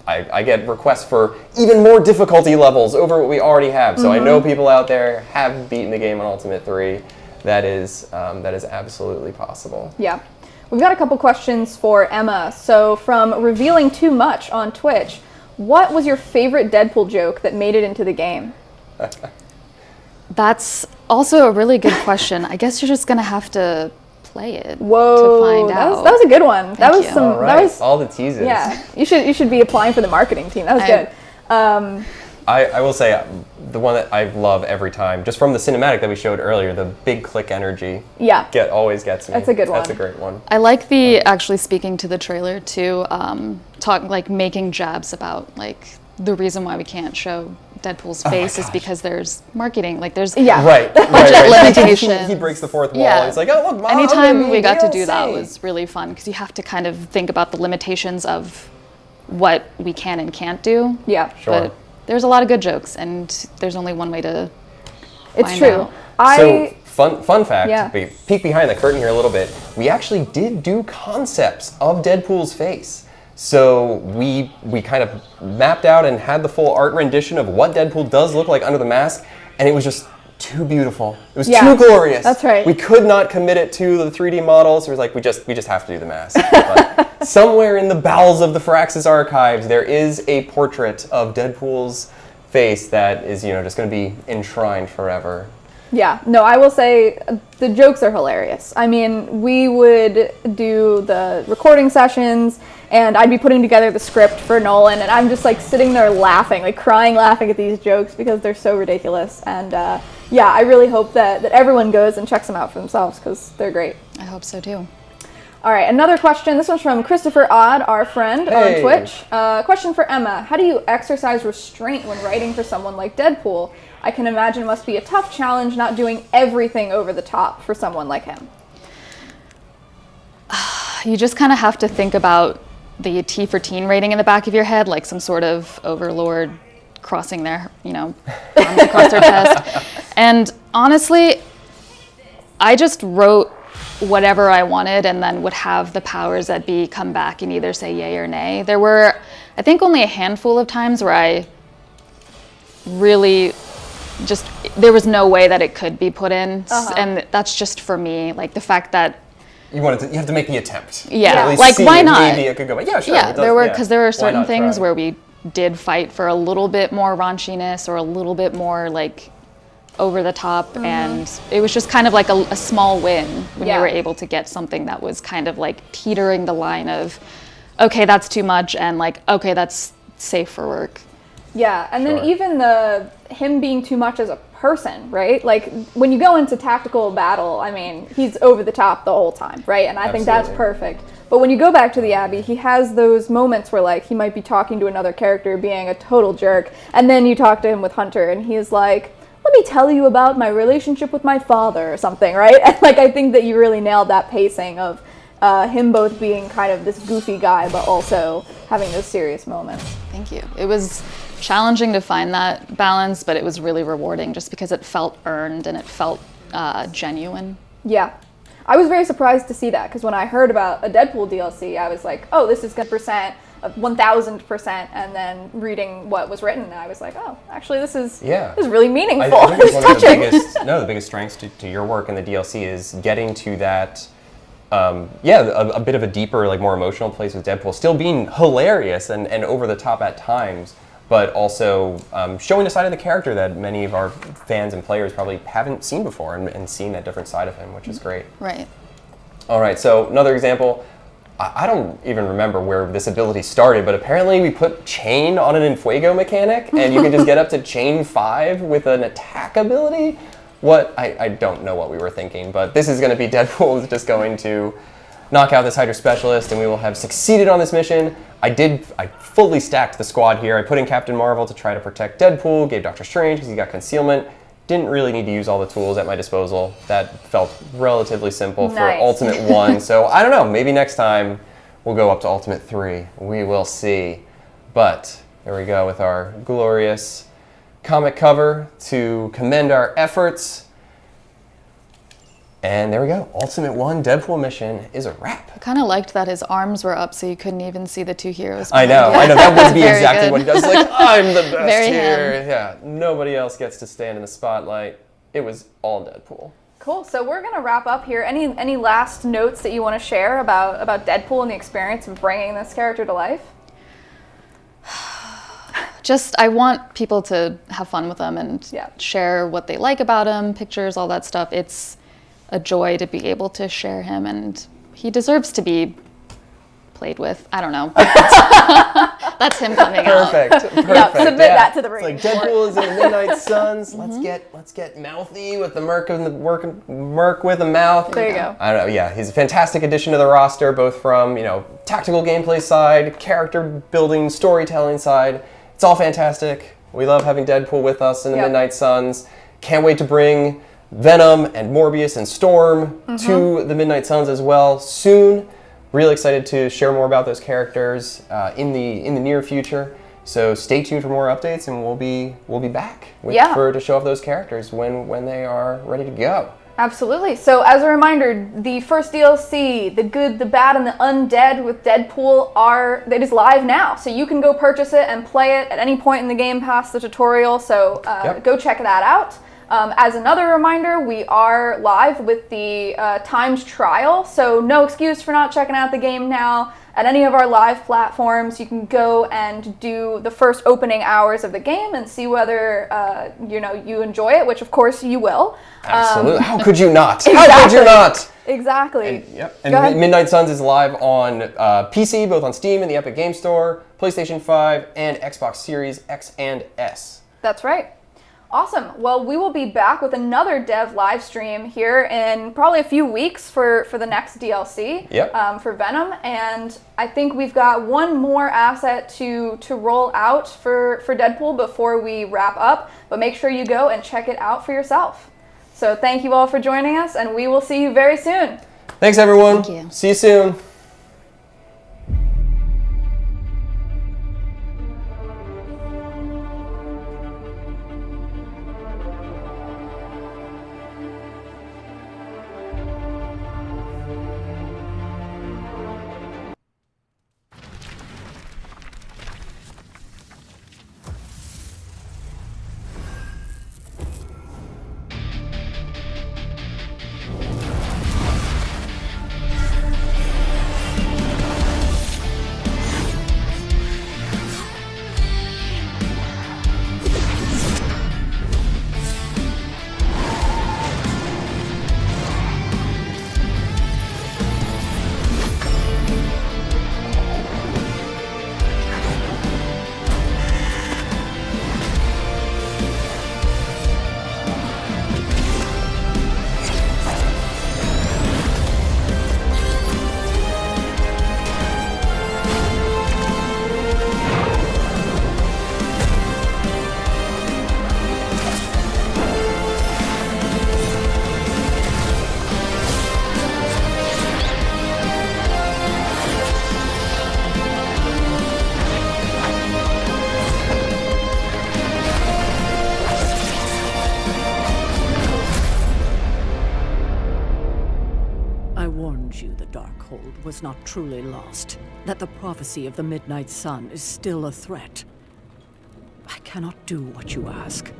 I get requests for even more difficulty levels over what we already have, so I know people out there have beaten the game on Ultimate 3. That is absolutely possible. Yeah. We've got a couple questions for Emma. So from Revealing Too Much on Twitch, what was your favorite Deadpool joke that made it into the game? That's also a really good question. I guess you're just gonna have to play it Whoa, to find out. That was a good one. That was you. some. All right, That was all the teasers. yeah. You should be applying for the marketing team. That was good. I will say the one that I love every time, just from the cinematic that we showed earlier, the big click energy. Yeah. Always gets me. That's a good one. That's a great one. I like the actually speaking to the trailer too, making jabs about like the reason why we can't show Deadpool's face is because there's marketing, like there's Right. limitations. He breaks the fourth wall. Yeah. And it's like, oh look, Mom, Anytime we got to do DLC. that was really fun because you have to kind of think about the limitations of what we can and can't do. Yeah. Sure. But there's a lot of good jokes, and there's only one way to. It's find true. out. So fun fact, Yeah. peek behind the curtain here a little bit. We actually did do concepts of Deadpool's face. So we kind of mapped out and had the full art rendition of what Deadpool does look like under the mask, and it was just too beautiful. It was too glorious. That's right. We could not commit it to the 3D models. So it was like we just have to do the mask. But somewhere in the bowels of the Firaxis archives, there is a portrait of Deadpool's face that is, just going to be enshrined forever. Yeah, no, I will say the jokes are hilarious. I mean, we would do the recording sessions, and I'd be putting together the script for Nolan, and I'm just like sitting there laughing, like crying laughing at these jokes because they're so ridiculous. And yeah, I really hope that everyone goes and checks them out for themselves because they're great. I hope so too. All right, another question. This one's from Christopher Odd, our friend on Twitch. Question for Emma. How do you exercise restraint when writing for someone like Deadpool? I can imagine it must be a tough challenge not doing everything over the top for someone like him. You just kind of have to think about the T for teen rating in the back of your head, like some sort of overlord crossing their, arms across their chest. And honestly, I just wrote whatever I wanted and then would have the powers that be come back and either say yay or nay. There were, I think, only a handful of times where I really just, there was no way that it could be put in. And that's just for me, like the fact that you have to make the attempt. Yeah, at least like see why if not? Maybe it could go. Yeah, sure. Yeah, because there were certain things try? where we did fight for a little bit more raunchiness or a little bit more like over the top, and it was just kind of like a small win when you were able to get something that was kind of like teetering the line of, okay, that's too much, and like, okay, that's safe for work. Yeah, and then even him being too much as a person, right? Like when you go into tactical battle, I mean, he's over the top the whole time, right? And I think that's perfect. But when you go back to the Abbey, he has those moments where like he might be talking to another character being a total jerk, and then you talk to him with Hunter and he's like, let me tell you about my relationship with my father or something, right? And like I think that you really nailed that pacing of him both being kind of this goofy guy but also having those serious moments. Thank you. It was challenging to find that balance, but it was really rewarding just because it felt earned and it felt genuine. Yeah. I was very surprised to see that because when I heard about a Deadpool DLC, I was like, oh, this is good percent of 1000%, and then reading what was written, I was like, oh, actually this is really meaningful. I think it's one touching. of the biggest strengths to your work in the DLC is getting to that a bit of a deeper, like more emotional place with Deadpool, still being hilarious and over the top at times, but also showing a side of the character that many of our fans and players probably haven't seen before and seen that different side of him, which is great. Right. All right, so another example. I don't even remember where this ability started, but apparently we put chain on an En Fuego mechanic, and you can just get up to chain 5 with an attack ability. I don't know what we were thinking, but this is going to be Deadpool is just going to knock out this Hydra Specialist, and we will have succeeded on this mission. I fully stacked the squad here. I put in Captain Marvel to try to protect Deadpool, gave Doctor Strange because he got concealment. Didn't really need to use all the tools at my disposal. That felt relatively simple for Ultimate 1. So I don't know, maybe next time we'll go up to Ultimate 3. We will see. But there we go with our glorious comic cover to commend our efforts. And there we go. Ultimate 1 Deadpool mission is a wrap. I kind of liked that his arms were up so you couldn't even see the two heroes. I know. That would be Very exactly good. what he does. Like, I'm the best Very here. him. Yeah, nobody else gets to stand in the spotlight. It was all Deadpool. Cool. So we're gonna wrap up here. Any last notes that you want to share about Deadpool and the experience of bringing this character to life? Just, I want people to have fun with him and Yeah. share what they like about him, pictures, all that stuff. It's a joy to be able to share him, and he deserves to be played with. I don't know. That's him coming out. Perfect. Yeah, submit that to the It's rating like Deadpool is in the Midnight Suns. Let's get mouthy with the Merc with a mouth. There you go. I don't know. Yeah, he's a fantastic addition to the roster, both from tactical gameplay side, character building, storytelling side. It's all fantastic. We love having Deadpool with us in the Midnight Suns. Can't wait to bring Venom and Morbius and Storm to the Midnight Suns as well soon. Really excited to share more about those characters in the near future. So stay tuned for more updates, and we'll be back to show off those characters when they are ready to go. Absolutely. So as a reminder, the first DLC, The Good, the Bad, and the Undead with Deadpool it is live now. So you can go purchase it and play it at any point in the game past the tutorial. So go check that out. As another reminder, we are live with the timed trial, so no excuse for not checking out the game now. At any of our live platforms, you can go and do the first opening hours of the game and see whether you enjoy it, which of course you will. Absolutely. How could you not? Exactly. How could you not? Exactly. And Midnight Suns is live on PC, both on Steam and the Epic Game Store, PlayStation 5, and Xbox Series X and S. That's right. Awesome. Well, we will be back with another dev live stream here in probably a few weeks for the next DLC for Venom. And I think we've got one more asset to roll out for Deadpool before we wrap up. But make sure you go and check it out for yourself. So thank you all for joining us, and we will see you very soon. Thanks, everyone. Thank you. See you soon. Was not truly lost, that the prophecy of the Midnight Sun is still a threat. I cannot do what you ask,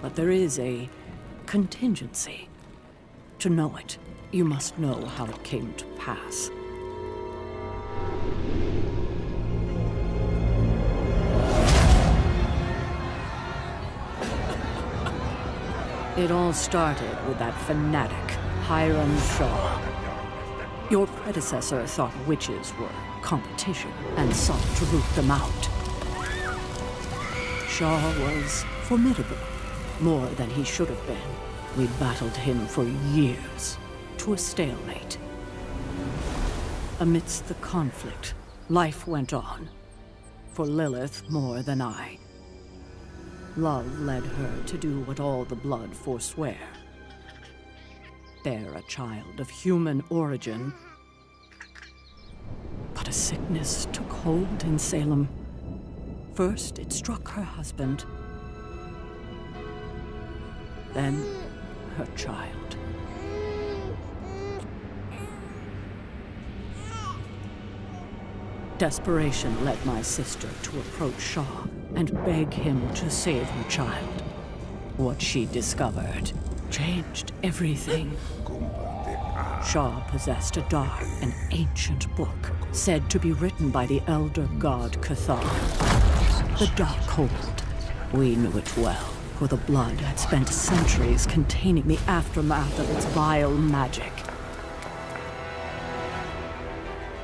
but there is a contingency. To know it, you must know how it came to pass. It all started with that fanatic, Hiram Shaw. Your predecessor thought witches were competition and sought to root them out. Shaw was formidable, more than he should have been. We battled him for years, to a stalemate. Amidst the conflict, life went on, for Lilith more than I. Love led her to do what all the blood forswear. Bear a child of human origin. But a sickness took hold in Salem. First, it struck her husband. then her child. Desperation led my sister to approach Shaw and beg him to save her child. What she discovered changed everything. Shaw possessed a dark and ancient book, said to be written by the elder god Cathar. The Darkhold. We knew it well, for the blood had spent centuries containing the aftermath of its vile magic.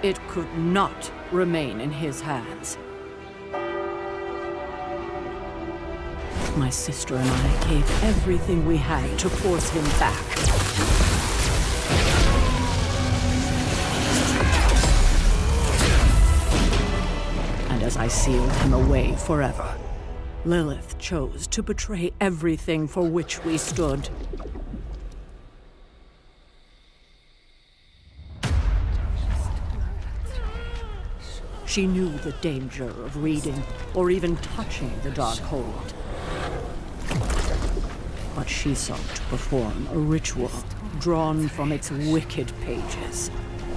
It could not remain in his hands. My sister and I gave everything we had to force him back. And as I sealed him away forever, Lilith chose to betray everything for which we stood. She knew the danger of reading or even touching the Darkhold. But she sought to perform a ritual drawn from its wicked pages.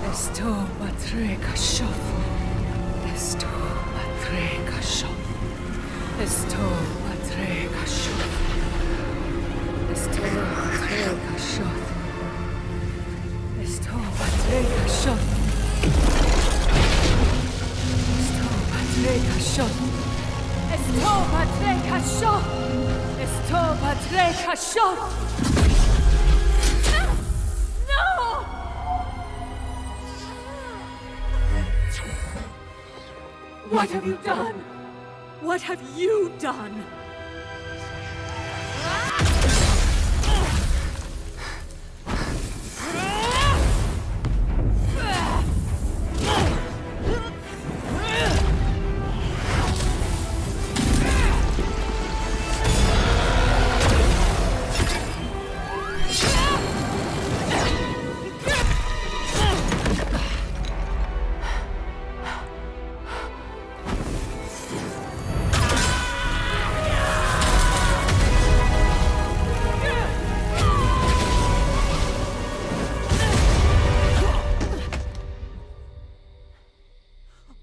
Esto matre kashof. Esto matre kashof. Esto matre kashof. Esto matre kashof. Esto matre kashof. Esto matre kashof. Esto matre kashof. No! What have you done? What have you done?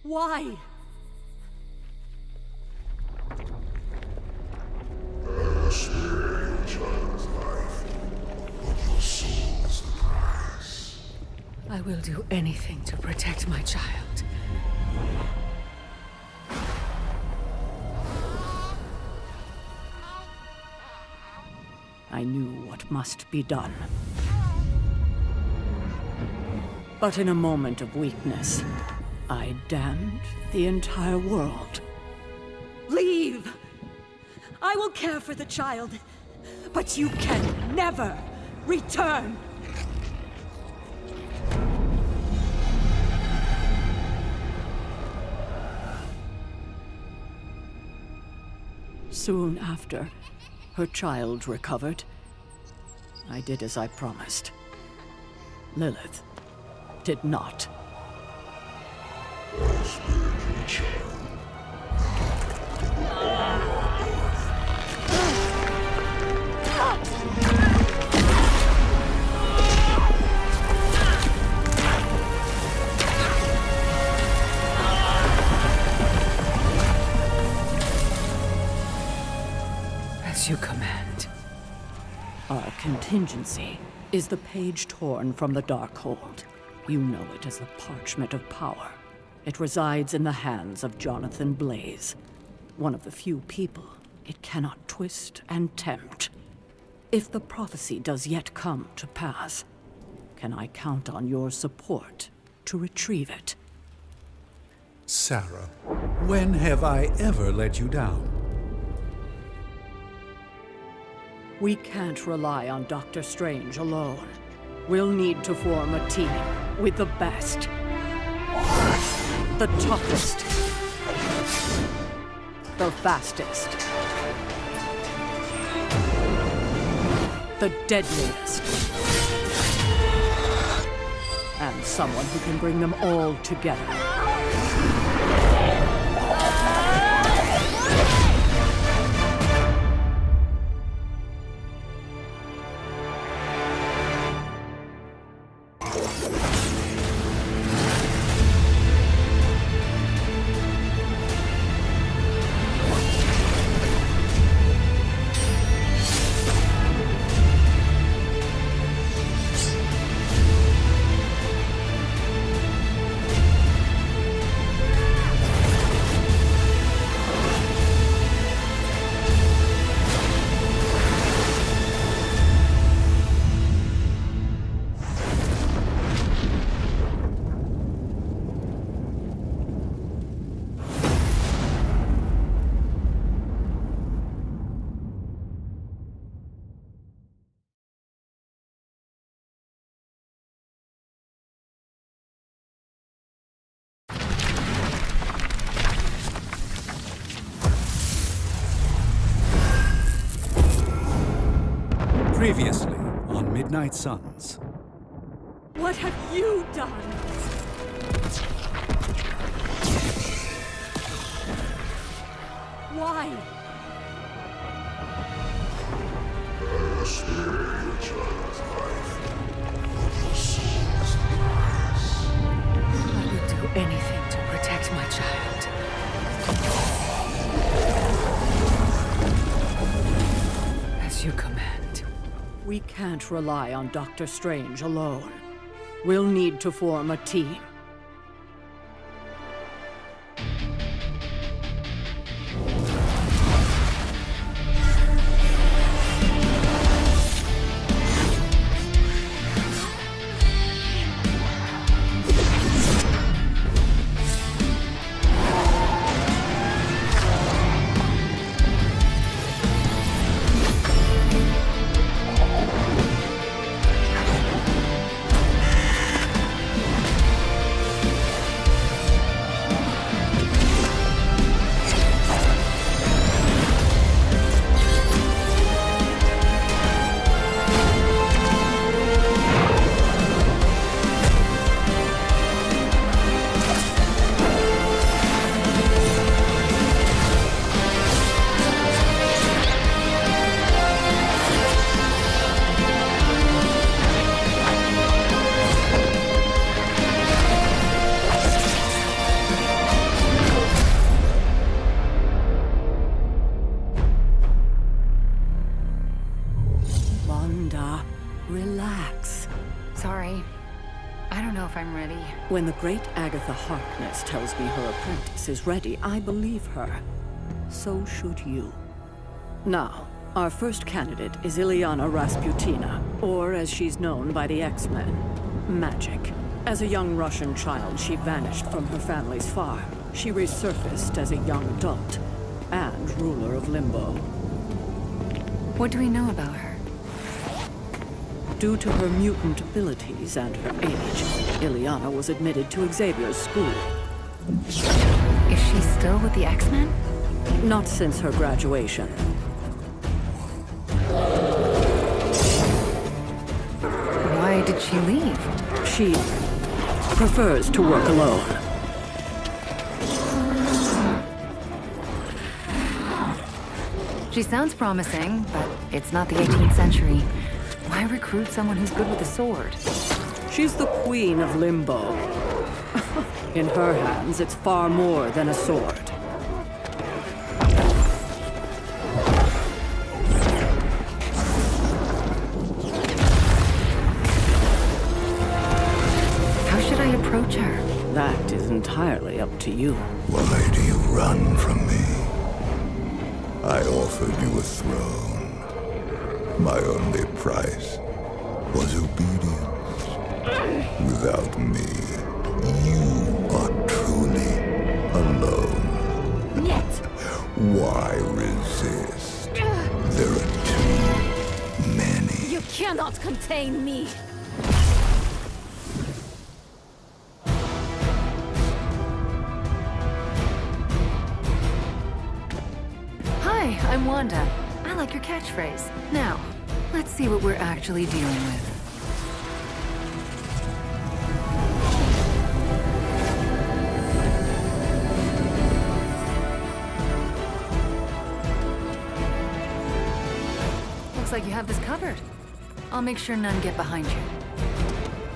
Why? I will do anything to protect my child. I knew what must be done. But in a moment of weakness, I damned the entire world. Leave! I will care for the child, but you can never return! Soon after, her child recovered. I did as I promised. Lilith did not. As you command. Our contingency is the page torn from the Darkhold. You know it as the Parchment of Power. It resides in the hands of Jonathan Blaze, one of the few people it cannot twist and tempt. If the prophecy does yet come to pass, can I count on your support to retrieve it? Sarah, when have I ever let you down? We can't rely on Dr. Strange alone. We'll need to form a team with the best. The toughest. The fastest. The deadliest. And someone who can bring them all together. Previously on Midnight Suns. What have you done? Why? I will do anything to protect my child. As you command. We can't rely on Dr. Strange alone. We'll need to form a team. Relax. Sorry. I don't know if I'm ready. When the great Agatha Harkness tells me her apprentice is ready, I believe her. So should you. Now, our first candidate is Ilyana Rasputina, or as she's known by the X-Men, Magic. As a young Russian child, she vanished from her family's farm. She resurfaced as a young adult and ruler of Limbo. What do we know about her? Due to her mutant abilities and her age, Ilyana was admitted to Xavier's school. Is she still with the X-Men? Not since her graduation. Why did she leave? She prefers to work alone. She sounds promising, but it's not the 18th century. Why recruit someone who's good with a sword? She's the queen of Limbo. In her hands, it's far more than a sword. How should I approach her? That is entirely up to you. Why do you run from me? I offered you a throne. My only price was obedience. Without me, you are truly alone. Yet. Why resist? There are too many. You cannot contain me. Hi, I'm Wanda. I like your catchphrase. Now, let's see what we're actually dealing with. Looks like you have this covered. I'll make sure none get behind you.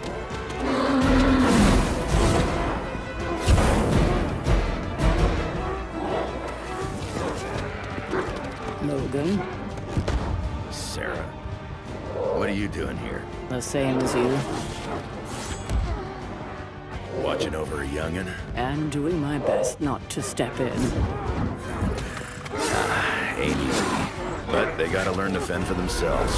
Logan, Sarah, what are you doing here? the same as you, Watching over a youngin'? and doing my best not to step in. Ain't easy, but they gotta learn to fend for themselves.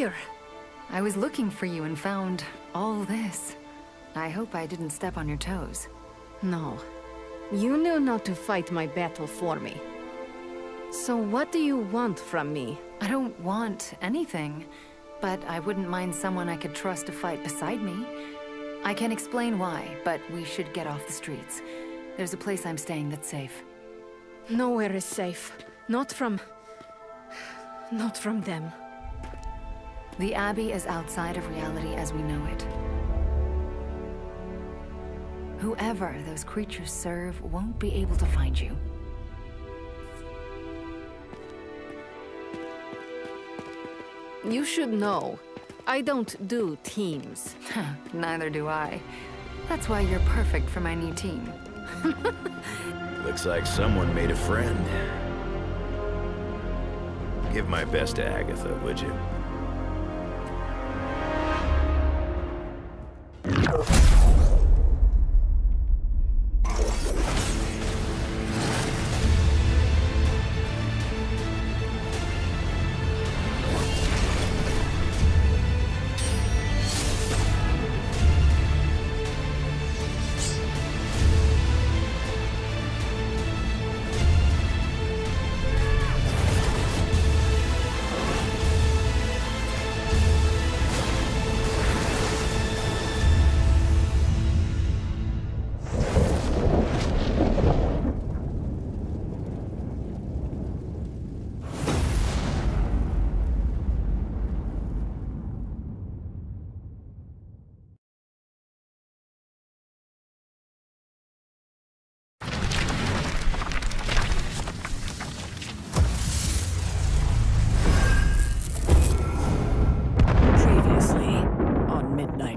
here. I was looking for you and found all this. I hope I didn't step on your toes. No. You knew not to fight my battle for me. So what do you want from me? I don't want anything, but I wouldn't mind someone I could trust to fight beside me. I can't explain why, but we should get off the streets. There's a place I'm staying that's safe. Nowhere is safe. Not from them. The Abbey is outside of reality as we know it. Whoever those creatures serve won't be able to find you. You should know. I don't do teams. Neither do I. That's why you're perfect for my new team. Looks like someone made a friend. Give my best to Agatha, would you?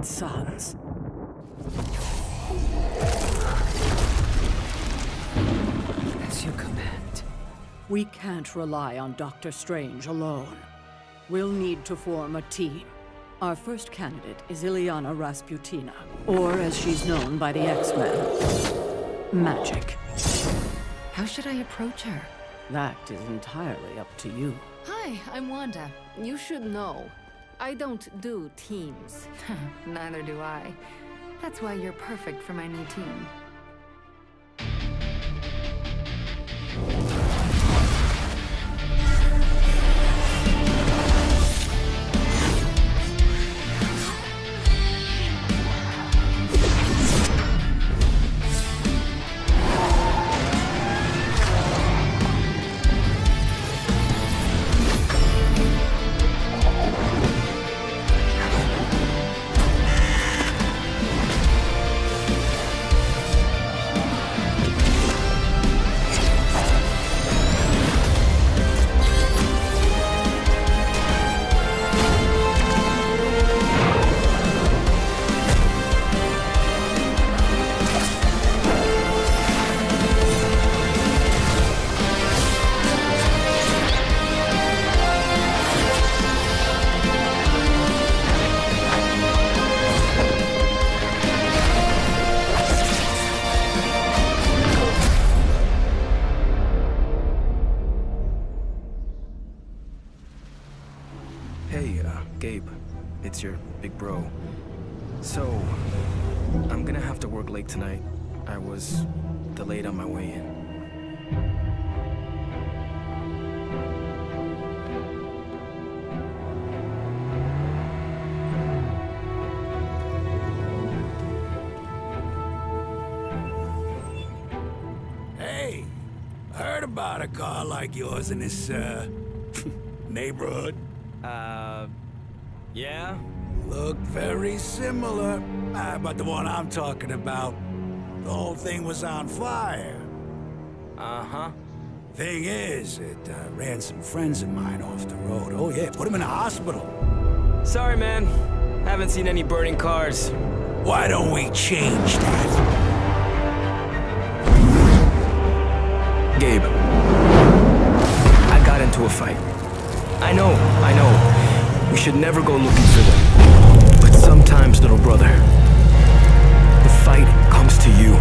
Sons. As you command. We can't rely on Dr. Strange alone. We'll need to form a team. Our first candidate is Ilyana Rasputina, or as she's known by the X-Men, Magic. How should I approach her? That is entirely up to you. Hi, I'm Wanda. You should know. I don't do teams. Neither do I. That's why you're perfect for my new team. Gabe, it's your big bro. So, I'm gonna have to work late tonight. I was delayed on my way in. Hey, I heard about a car like yours in this, neighborhood. Yeah? Looked very similar, but the one I'm talking about, the whole thing was on fire. Uh-huh. Thing is, it ran some friends of mine off the road. Oh yeah, put them in the hospital. Sorry, man. Haven't seen any burning cars. Why don't we change that? Gabe, I got into a fight. I know. We should never go looking for them. But sometimes, little brother, the fight comes to you.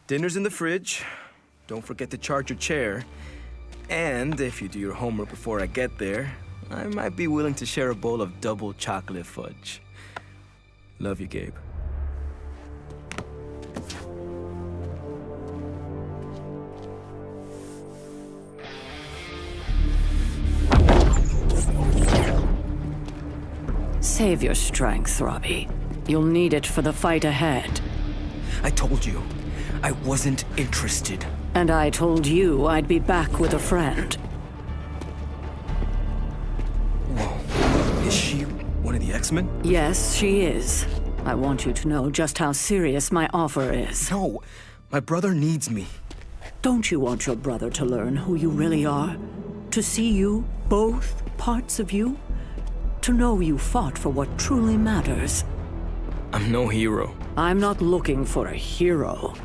Dinner's in the fridge. Don't forget to charge your chair. And if you do your homework before I get there, I might be willing to share a bowl of double chocolate fudge. Love you, Gabe. Save your strength, Robbie. You'll need it for the fight ahead. I told you, I wasn't interested. And I told you I'd be back with a friend. Whoa. Is she one of the X-Men? Yes, she is. I want you to know just how serious my offer is. No, my brother needs me. Don't you want your brother to learn who you really are? To see you, both parts of you? To know you fought for what truly matters. I'm no hero. I'm not looking for a hero.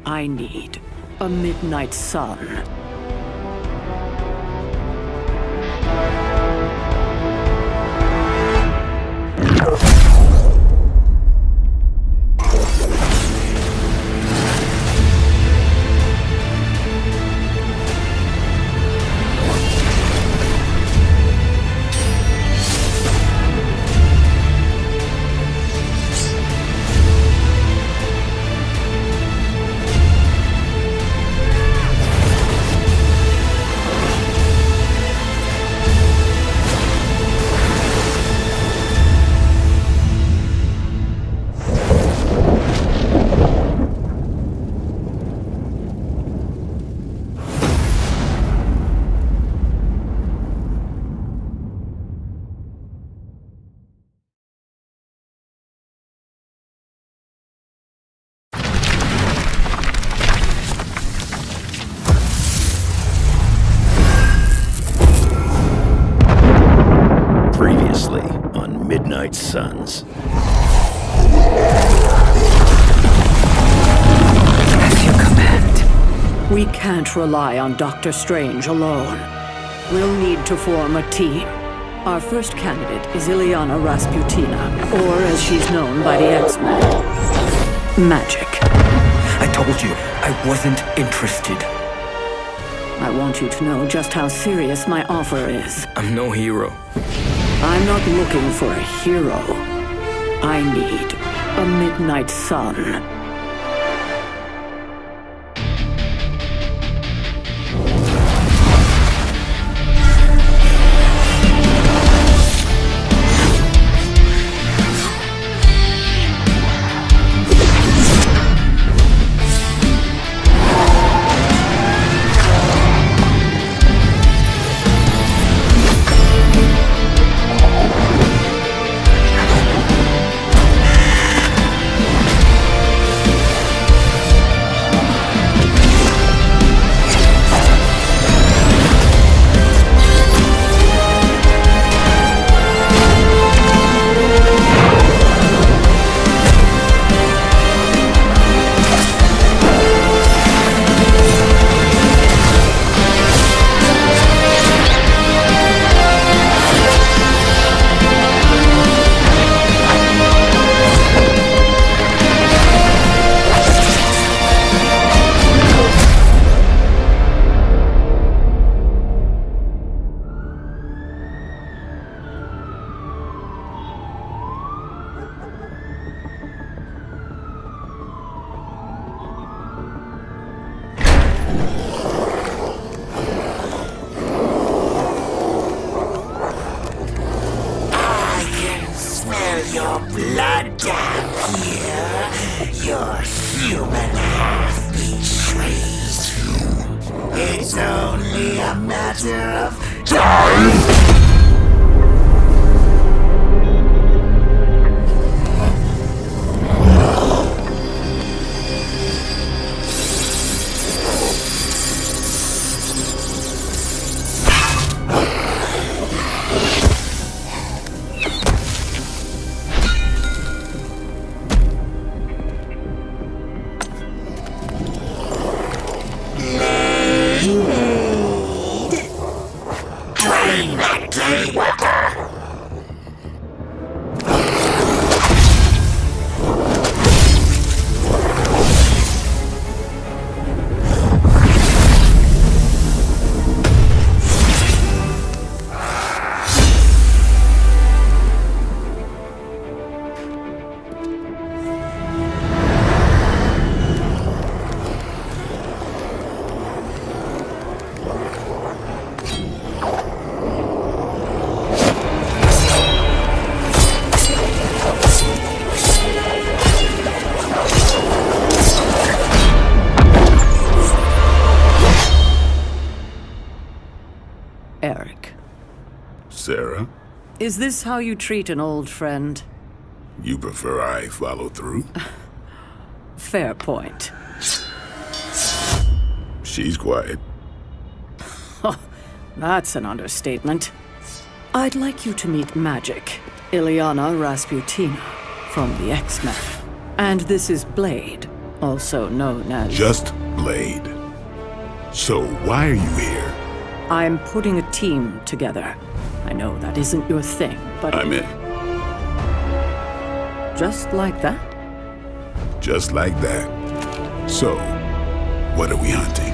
I need a midnight sun. Previously on Midnight Suns. As you command. We can't rely on Dr. Strange alone. We'll need to form a team. Our first candidate is Ilyana Rasputina, or as she's known by the X-Men, Magic. I told you, I wasn't interested. I want you to know just how serious my offer is. I'm no hero. I'm not looking for a hero. I need a midnight sun. your blood down here. Your human half betrays you. It's only a matter of time. Sarah? Is this how you treat an old friend? You prefer I follow through? Fair point. She's quiet. That's an understatement. I'd like you to meet Magic, Ileana Rasputina, from the X-Men. And this is Blade, also known as... Just Blade. So why are you here? I'm putting a team together. I know that isn't your thing, but... I'm in. Just like that? Just like that. So, what are we hunting?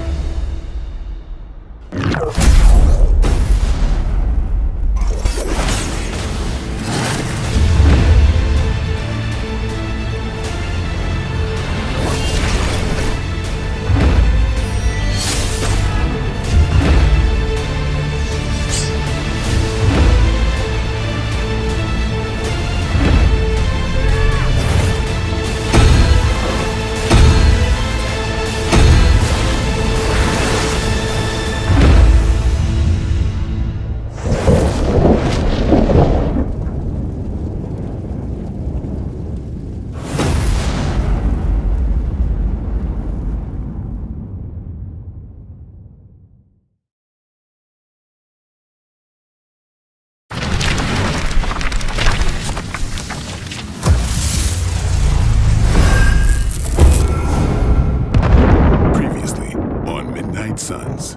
Sons.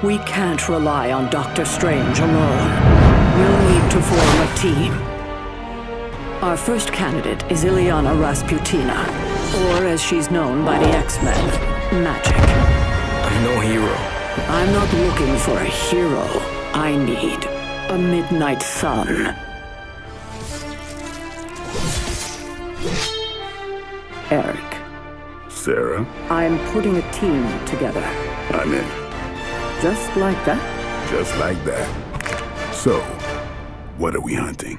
We can't rely on Dr. Strange alone. We'll need to form a team. Our first candidate is Ileana Rasputina, or as she's known by the X-Men, Magic. I'm no hero. I'm not looking for a hero. I need a Midnight Sun. Eric. Sarah? I'm putting a team together. I'm in. Just like that? Just like that. So, what are we hunting?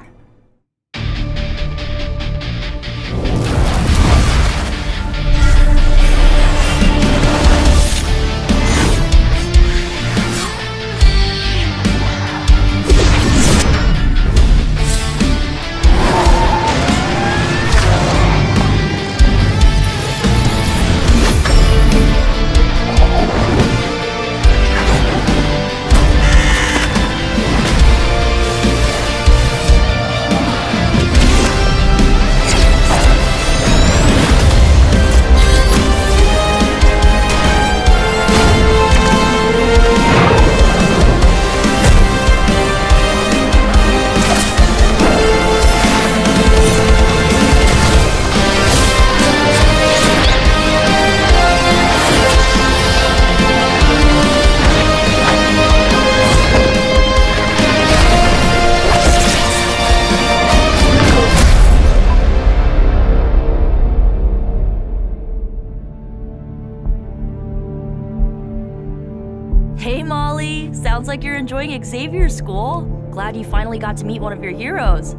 Sounds like you're enjoying Xavier's school. Glad you finally got to meet one of your heroes.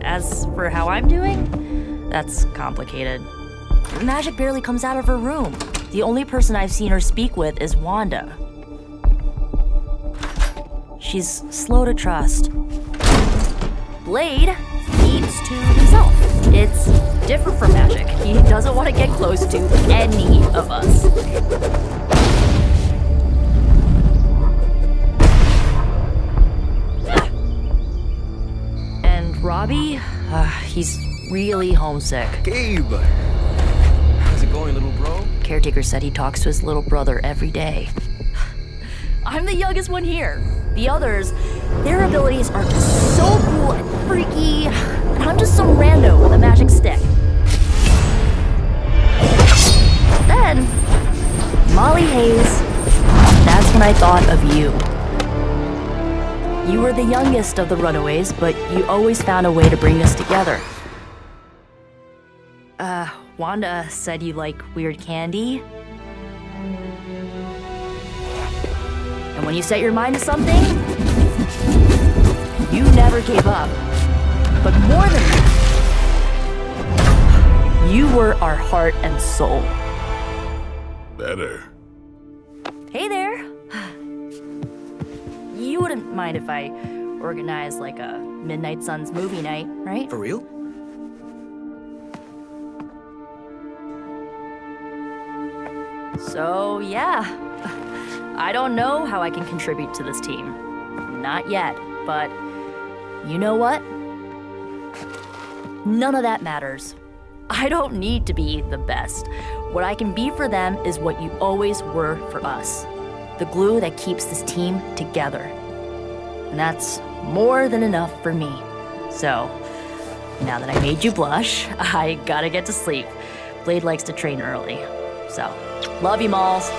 As for how I'm doing, that's complicated. Magic barely comes out of her room. The only person I've seen her speak with is Wanda. She's slow to trust. Blade keeps to himself. It's different from Magic. He doesn't want to get close to any of us. Robbie, he's really homesick. Gabe! How's it going, little bro? Caretaker said he talks to his little brother every day. I'm the youngest one here. The others, their abilities are just so cool and freaky, and I'm just some rando with a magic stick. Then, Molly Hayes, that's when I thought of you. You were the youngest of the runaways, but you always found a way to bring us together. Wanda said you like weird candy. And when you set your mind to something, you never gave up. But more than that, you were our heart and soul. better. Hey there! You wouldn't mind if I organized like a Midnight Suns movie night, right? For real? So, yeah. I don't know how I can contribute to this team. Not yet, but you know what? None of that matters. I don't need to be the best. What I can be for them is what you always were for us. The glue that keeps this team together. And that's more than enough for me. So, now that I made you blush, I gotta get to sleep. Blade likes to train early. So, love you, Malls.